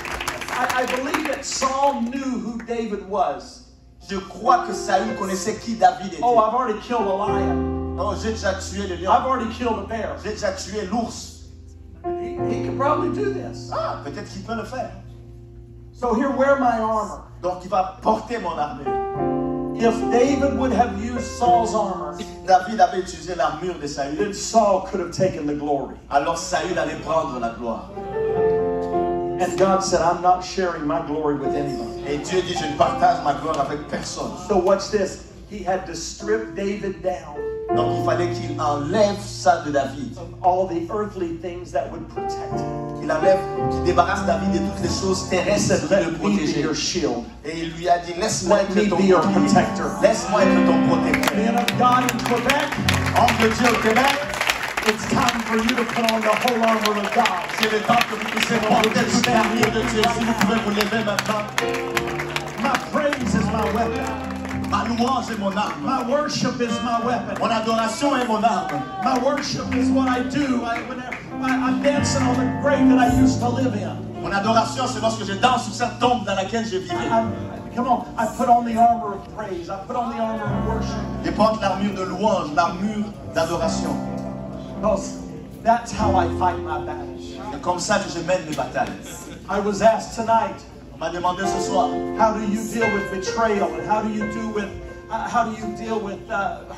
Speaker 3: I believe that Saul knew who David was.
Speaker 1: Je crois que Saül connaissait qui David était.
Speaker 3: Oh, I've already killed a lion.
Speaker 1: Oh, j'ai déjà tué le lion.
Speaker 3: I've already killed a bear.
Speaker 1: J'ai déjà tué l'ours.
Speaker 3: He could probably do this.
Speaker 1: Ah, peut-être qu'il peut le faire.
Speaker 3: So here, wear my armor.
Speaker 1: Donc, il va porter mon armure.
Speaker 3: If David would have used Saul's armor,
Speaker 1: Si David avait utilisé l'armure de Saül,
Speaker 3: then Saul could have taken the glory.
Speaker 1: alors Saül allait prendre la gloire.
Speaker 3: And God said, I'm not sharing my glory with anybody.
Speaker 1: Et Dieu dit, je ne partage ma gloire avec personne.
Speaker 3: So watch this. He had to strip David down
Speaker 1: Donc, il fallait qu'il enlève ça de David.
Speaker 3: of all the earthly things that would protect him.
Speaker 1: Qu'il enlève, qu'il débarrasse David de toutes les choses
Speaker 3: He
Speaker 1: terrestres
Speaker 3: said,
Speaker 1: qui le
Speaker 3: let me be
Speaker 1: protégeaient.
Speaker 3: your shield.
Speaker 1: Et il lui a dit, laisse-moi
Speaker 3: Let me
Speaker 1: être ton
Speaker 3: be your
Speaker 1: bouclier.
Speaker 3: protector.
Speaker 1: Laisse-moi être ton protecteur.
Speaker 3: Men of God in Quebec,
Speaker 1: Homme de Dieu au Québec,
Speaker 3: it's time for you to put on the whole armor of God.
Speaker 1: c'est le temps que vous puissiez porter toute l'armure de Dieu. Si vous pouvez vous lever maintenant.
Speaker 3: My praise is my weapon.
Speaker 1: Ma louange est mon arme.
Speaker 3: My worship is my weapon.
Speaker 1: Mon adoration est mon arme.
Speaker 3: My worship is what I do. I'm dancing on the grave that I used to live in.
Speaker 1: Mon adoration, c'est lorsque je danse sur cette tombe dans laquelle je vivais.
Speaker 3: Come on, I put on the armor of praise. I put on the armor of worship.
Speaker 1: Et porte l'armure de louange, l'armure d'adoration.
Speaker 3: Because that's how I fight my battles.
Speaker 1: C'est comme ça que je mène mes batailles.
Speaker 3: I was asked tonight,
Speaker 1: On m'a demandé ce soir,
Speaker 3: how do you deal with betrayal and how do you deal with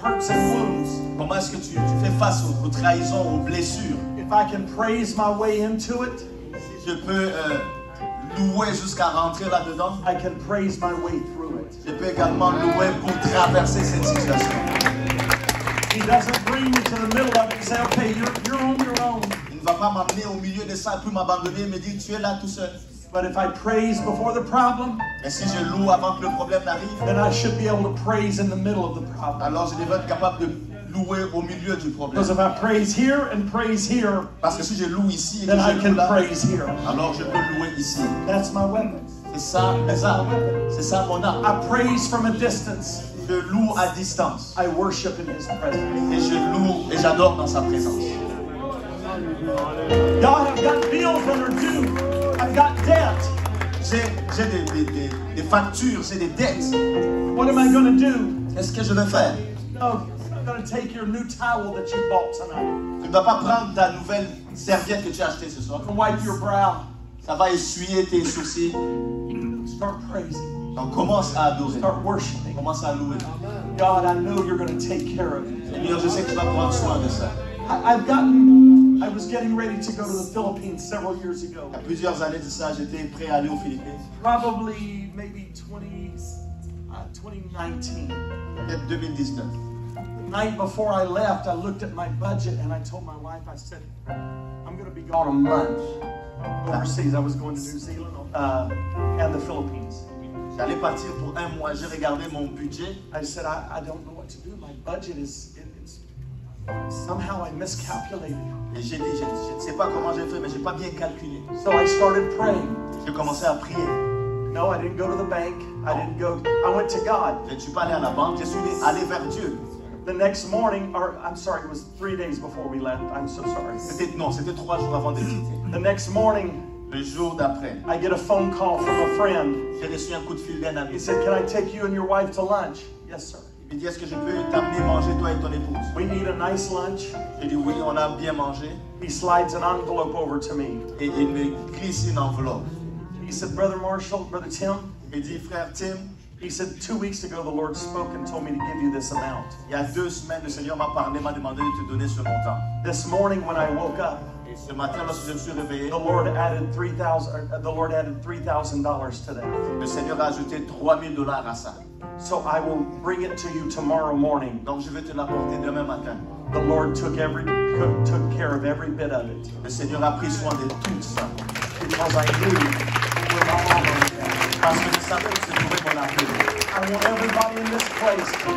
Speaker 3: hurts and wounds?
Speaker 1: comment est-ce que tu fais face aux trahisons, aux blessures?
Speaker 3: If I can praise my way into it,
Speaker 1: Si je peux louer jusqu'à rentrer là-dedans,
Speaker 3: I can praise my way through it.
Speaker 1: je peux également louer pour traverser cette situation.
Speaker 3: He doesn't bring me to the middle of it and say, okay, you're on your own.
Speaker 1: Il ne va pas m'amener au milieu de ça, puis m'abandonner, me dire tu es là tout seul.
Speaker 3: But if I praise before the problem,
Speaker 1: Mais si je loue avant que le problème n'arrive,
Speaker 3: then I should be able to praise in the middle of the problem.
Speaker 1: alors je devrais être capable de louer au milieu du problème.
Speaker 3: Because if I praise here and praise here,
Speaker 1: Parce que si je loue ici et que
Speaker 3: then I
Speaker 1: je
Speaker 3: can
Speaker 1: loue là,
Speaker 3: praise here.
Speaker 1: alors je peux louer ici.
Speaker 3: That's my weapon.
Speaker 1: C'est ça, c'est ça mon arme.
Speaker 3: I praise from a distance.
Speaker 1: Je loue à distance.
Speaker 3: I worship in His presence.
Speaker 1: Et je loue et j'adore dans sa présence.
Speaker 3: God, I've got bills that are due. I've got debt.
Speaker 1: J'ai des factures, j'ai des dettes.
Speaker 3: What am I going to do?
Speaker 1: Qu'est-ce que je vais faire?
Speaker 3: No, I'm going to take your new towel that you bought tonight
Speaker 1: Tu ne vas pas prendre ta nouvelle serviette que tu as achetée ce soir.
Speaker 3: and wipe your brow.
Speaker 1: Ça va essuyer tes sourcils.
Speaker 3: Start praising.
Speaker 1: Donc commence à adorer.
Speaker 3: Start worshiping.
Speaker 1: Commence à louer.
Speaker 3: God, I know you're going to take care of it.
Speaker 1: Seigneur, je sais que tu vas prendre soin de ça.
Speaker 3: I was getting ready to go to the Philippines several years ago.
Speaker 1: Il y a plusieurs années de ça, j'étais prêt à aller aux Philippines.
Speaker 3: Probably maybe 2019.
Speaker 1: Peut-être 2019.
Speaker 3: The night before I left, I looked at my budget and I told my wife, I said, I'm going to be gone a month overseas. I was going to New Zealand and the Philippines.
Speaker 1: J'allais partir pour un mois. J'ai regardé mon budget.
Speaker 3: I said, I don't know what to do. My budget is somehow I miscalculated.
Speaker 1: Et j'ai dit, je ne sais pas comment j'ai fait, mais je n'ai pas bien calculé.
Speaker 3: So I started praying.
Speaker 1: J'ai commencé à prier.
Speaker 3: No, I didn't go to the bank. I went to God.
Speaker 1: Je ne suis pas allé à la banque, je suis allé vers Dieu.
Speaker 3: The next morning, or I'm sorry, it was 3 days before we left. I'm so sorry.
Speaker 1: C'était 3 jours avant de quitter.
Speaker 3: The next morning,
Speaker 1: Le jour d'après,
Speaker 3: I get a phone call from a friend.
Speaker 1: j'ai reçu un coup de fil d'un
Speaker 3: He
Speaker 1: ami.
Speaker 3: said, can I take you and your wife to lunch? Yes, sir.
Speaker 1: Il me dit, est-ce que je peux t'amener manger toi et ton épouse?
Speaker 3: We need a nice lunch.
Speaker 1: J'ai dit, oui, on a bien mangé.
Speaker 3: He slides an envelope over to me.
Speaker 1: Et il me glisse une enveloppe.
Speaker 3: He said, Brother Marshall, Brother Tim,
Speaker 1: Il dit, frère Tim,
Speaker 3: he said, 2 weeks ago the Lord spoke and told me to give you this amount.
Speaker 1: il y a 2 semaines, le Seigneur m'a parlé, m'a demandé de te donner ce montant.
Speaker 3: This morning when I woke up,
Speaker 1: Et ce matin, lorsque je me suis réveillé,
Speaker 3: the Lord added $3,000 to that.
Speaker 1: le Seigneur a ajouté $3,000 à ça.
Speaker 3: So I will bring it to you tomorrow morning.
Speaker 1: Donc je vais te l'apporter demain matin.
Speaker 3: The Lord took care of every bit of it.
Speaker 1: Le Seigneur a pris soin de tout ça.
Speaker 3: Because I knew where my armor was at.
Speaker 1: Parce que je savais que je trouvais mon armure.
Speaker 3: I want everybody in this place to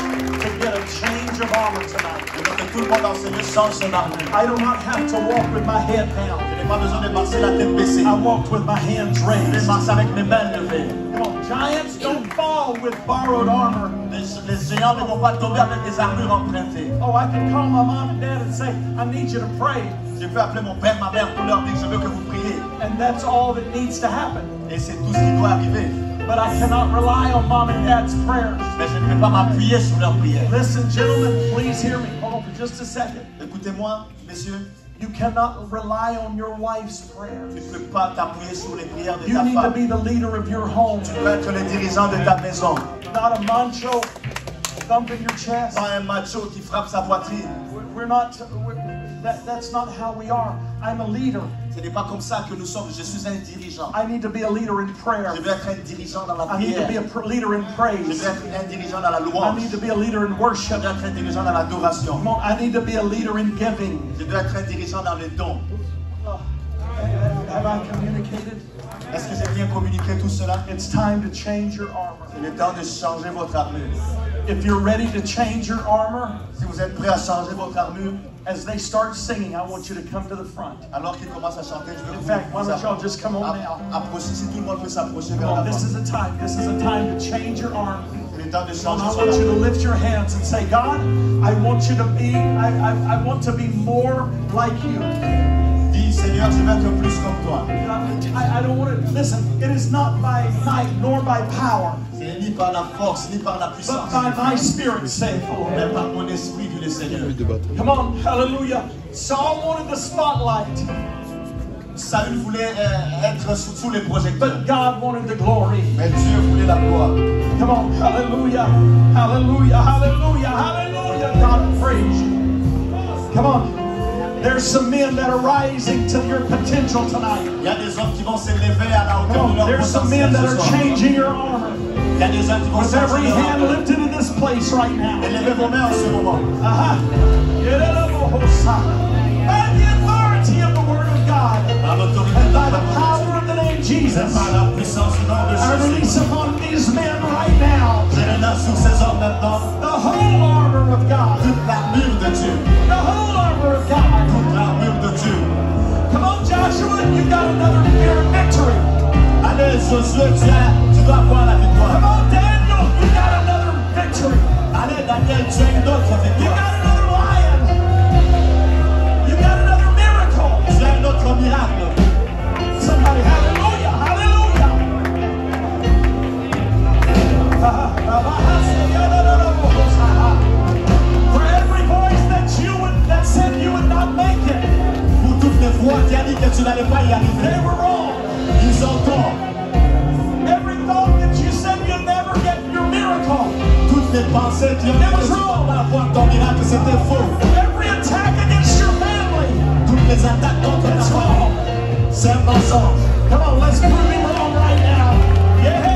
Speaker 3: get a change of armor tonight.
Speaker 1: Je veux que tout le monde dans ce lieu change son armure.
Speaker 3: I do not have to walk with my head down.
Speaker 1: Je n'ai pas besoin de marcher la tête baissée.
Speaker 3: I walked with my hands
Speaker 1: Je
Speaker 3: raised.
Speaker 1: vais marcher avec mes mains levées.
Speaker 3: Come on, giants don't fall with borrowed armor.
Speaker 1: Les géants ne vont pas tomber avec des armures empruntées.
Speaker 3: Oh, I can call my mom and dad and say, I need you to pray.
Speaker 1: Je peux appeler mon père, ma mère pour leur dire que je veux que vous priez.
Speaker 3: And that's all that needs to happen.
Speaker 1: Et c'est tout ce qui doit arriver.
Speaker 3: But I cannot rely on mom and dad's prayers.
Speaker 1: Mais je ne peux pas m'appuyer sur leurs prières.
Speaker 3: Listen, gentlemen, please hear me. Hold on for just a second.
Speaker 1: Écoutez-moi, messieurs,
Speaker 3: You cannot rely on your wife's prayers.
Speaker 1: tu ne peux pas t'appuyer sur les prières de
Speaker 3: You
Speaker 1: ta
Speaker 3: need to
Speaker 1: femme.
Speaker 3: be the leader of your home.
Speaker 1: Tu dois être le dirigeant de ta maison.
Speaker 3: Not a macho thumping your chest.
Speaker 1: Pas un macho qui frappe sa poitrine.
Speaker 3: We're not, that's not how we are. I'm a leader.
Speaker 1: Ce n'est pas comme ça que nous sommes. Je suis un dirigeant.
Speaker 3: I need to be a leader in prayer.
Speaker 1: Je veux être un dirigeant dans la
Speaker 3: I need to
Speaker 1: prière.
Speaker 3: be a leader in
Speaker 1: Je
Speaker 3: praise.
Speaker 1: veux être un dirigeant dans la
Speaker 3: I
Speaker 1: louange.
Speaker 3: need to be a leader in
Speaker 1: Je
Speaker 3: worship.
Speaker 1: dois être un dirigeant dans l'adoration.
Speaker 3: Come on, I need to be a leader in giving.
Speaker 1: Je dois être un dirigeant dans les dons.
Speaker 3: Have I communicated?
Speaker 1: Est-ce que j'ai bien communiqué tout cela?
Speaker 3: It's time to change your armor.
Speaker 1: C'est le temps de changer votre armure.
Speaker 3: If you're ready to change your armor,
Speaker 1: Si vous êtes prêt à changer votre armure,
Speaker 3: as they start singing, I want you to come to the front.
Speaker 1: alors qu'ils commencent à chanter, je veux que
Speaker 3: In fact, why don't y'all just come on now?
Speaker 1: approcher. Si tout le monde peut s'approcher vers
Speaker 3: Come on,
Speaker 1: l'avant.
Speaker 3: this is a time. This is a time to change your armor.
Speaker 1: C'est le temps de
Speaker 3: Come on,
Speaker 1: changer
Speaker 3: I
Speaker 1: son
Speaker 3: want you to
Speaker 1: armure.
Speaker 3: lift your hands and say, God, I want you to be, I want to be more like you.
Speaker 1: Dis, Seigneur, je veux être plus comme toi.
Speaker 3: I don't want to, listen, it is not by might nor by power,
Speaker 1: Ce n'est ni par la force, ni par la
Speaker 3: but
Speaker 1: puissance,
Speaker 3: by my spirit, saith the Lord.
Speaker 1: mais par mon esprit, dit le Seigneur.
Speaker 3: Come on, hallelujah. Saul wanted the spotlight,
Speaker 1: Saül voulait être sous les projecteurs,
Speaker 3: but God wanted the glory.
Speaker 1: mais Dieu voulait la gloire.
Speaker 3: Come on, hallelujah, hallelujah, hallelujah, hallelujah. God, praise you. Come on. There's some men that are rising to your potential tonight.
Speaker 1: Il y a des hommes qui vont s'élever à la hauteur de
Speaker 3: Come
Speaker 1: leur
Speaker 3: on, there's some men
Speaker 1: potentiel
Speaker 3: that
Speaker 1: ce
Speaker 3: are
Speaker 1: soir.
Speaker 3: changing your armor.
Speaker 1: Il y a des hommes qui vont
Speaker 3: With every
Speaker 1: changer leur
Speaker 3: hand
Speaker 1: armure.
Speaker 3: lifted in this place right now.
Speaker 1: Élevez vos mains en ce moment.
Speaker 3: By the authority of the Word of God,
Speaker 1: Par l'autorité
Speaker 3: and
Speaker 1: de
Speaker 3: by
Speaker 1: la
Speaker 3: the
Speaker 1: parole
Speaker 3: power of the name
Speaker 1: de
Speaker 3: Jesus,
Speaker 1: Dieu, par la puissance du nom de
Speaker 3: I
Speaker 1: Jésus.
Speaker 3: release upon these men right now
Speaker 1: Je les lance sur ces hommes maintenant.
Speaker 3: the whole armor of God.
Speaker 1: Toute l'armure de Dieu.
Speaker 3: The whole armor of God.
Speaker 1: Toute l'armure de Dieu.
Speaker 3: Come on, Joshua, you got another victory.
Speaker 1: Allez, Josué, tu dois avoir la
Speaker 3: Come
Speaker 1: victoire.
Speaker 3: on, Daniel, you got another victory.
Speaker 1: Allez, Daniel, tu as une autre
Speaker 3: You
Speaker 1: victoire.
Speaker 3: got another lion. You got another miracle.
Speaker 1: Tu as un autre miracle.
Speaker 3: Somebody, hallelujah, hallelujah. For every voice that said you would not make it,
Speaker 1: Pour toutes les voix qui a dit que tu n'allais pas y
Speaker 3: they
Speaker 1: arriver,
Speaker 3: were wrong.
Speaker 1: ils ont tort.
Speaker 3: Every thought that you said you'd never get your miracle,
Speaker 1: Toutes les pensées qui ont dit que tu n'allais pas avoir ton miracle, c'était faux.
Speaker 3: every attack against your family,
Speaker 1: Toutes les attaques contre ta
Speaker 3: it's
Speaker 1: famille,
Speaker 3: wrong.
Speaker 1: c'est un mensonge.
Speaker 3: Come on, let's prove him wrong right now. Yeah.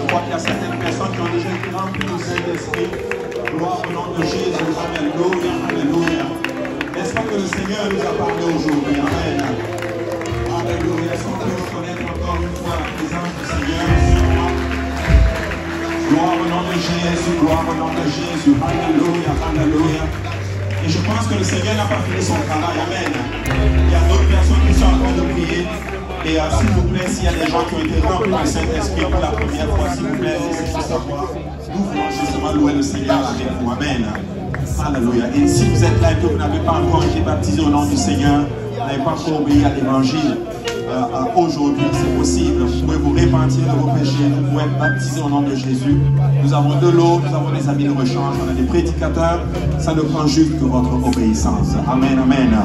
Speaker 4: vois qu'il y a certaines personnes qui ont déjà été remplies du Saint-Esprit. Gloire au nom de Jésus. Alléluia, alléluia. N'est-ce pas que le Seigneur nous a parlé aujourd'hui? Amen. Alléluia. Est-ce qu'on peut reconnaître encore une fois la présence du Seigneur? Gloire au nom de Jésus, gloire au nom de Jésus. Alléluia, alléluia. Et je pense que le Seigneur n'a pas fini son travail. Amen. Il y a d'autres personnes qui sont en train de prier. Et s'il vous plaît, s'il y a des gens qui ont été remplis du Saint-Esprit pour la première fois, s'il vous plaît, laissez-nous savoir. Nous voulons justement louer le Seigneur avec vous. Amen. Alléluia. Et si vous êtes là et que vous n'avez pas encore été baptisé au nom du Seigneur, vous n'avez pas encore obéi à l'évangile, aujourd'hui, c'est possible. Vous pouvez vous repentir de vos péchés, vous pouvez être baptisé au nom de Jésus. Nous avons de l'eau, nous avons des amis de rechange, on a des prédicateurs. Ça dépend juste de votre obéissance. Amen, amen.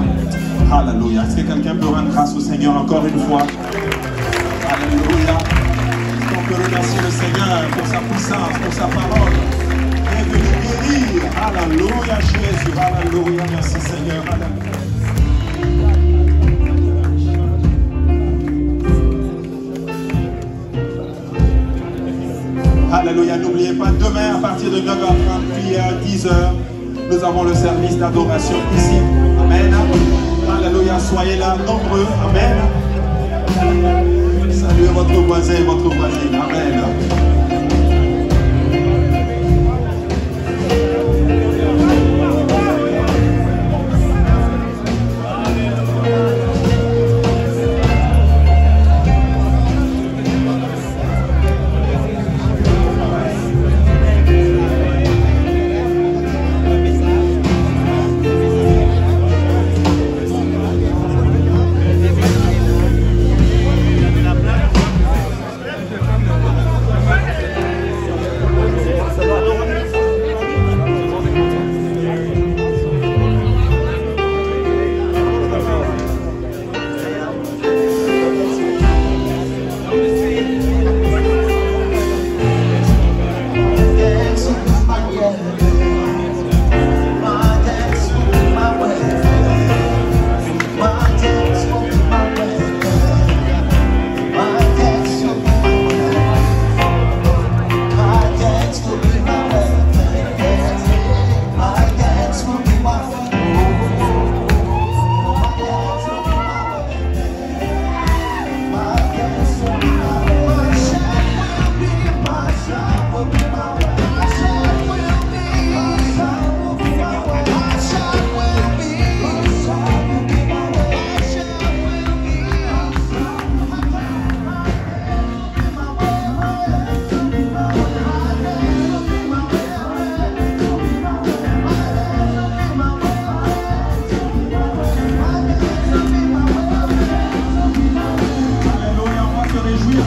Speaker 4: Alléluia. Est-ce que quelqu'un peut rendre grâce au Seigneur encore une fois? Alléluia. Est-ce qu'on peut remercier le Seigneur pour sa puissance, pour sa parole? Il est venu guérir. Alléluia, Jésus. Alléluia. Merci, Seigneur. Alléluia. Alléluia, n'oubliez pas, demain à partir de 9h30, puis à 10h, nous avons le service d'adoration ici. Amen. Alléluia, soyez là nombreux. Amen. Saluez votre voisin et votre voisine. Amen.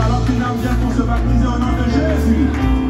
Speaker 4: Alors qu'une âme vient pour se baptiser au nom de Jésus.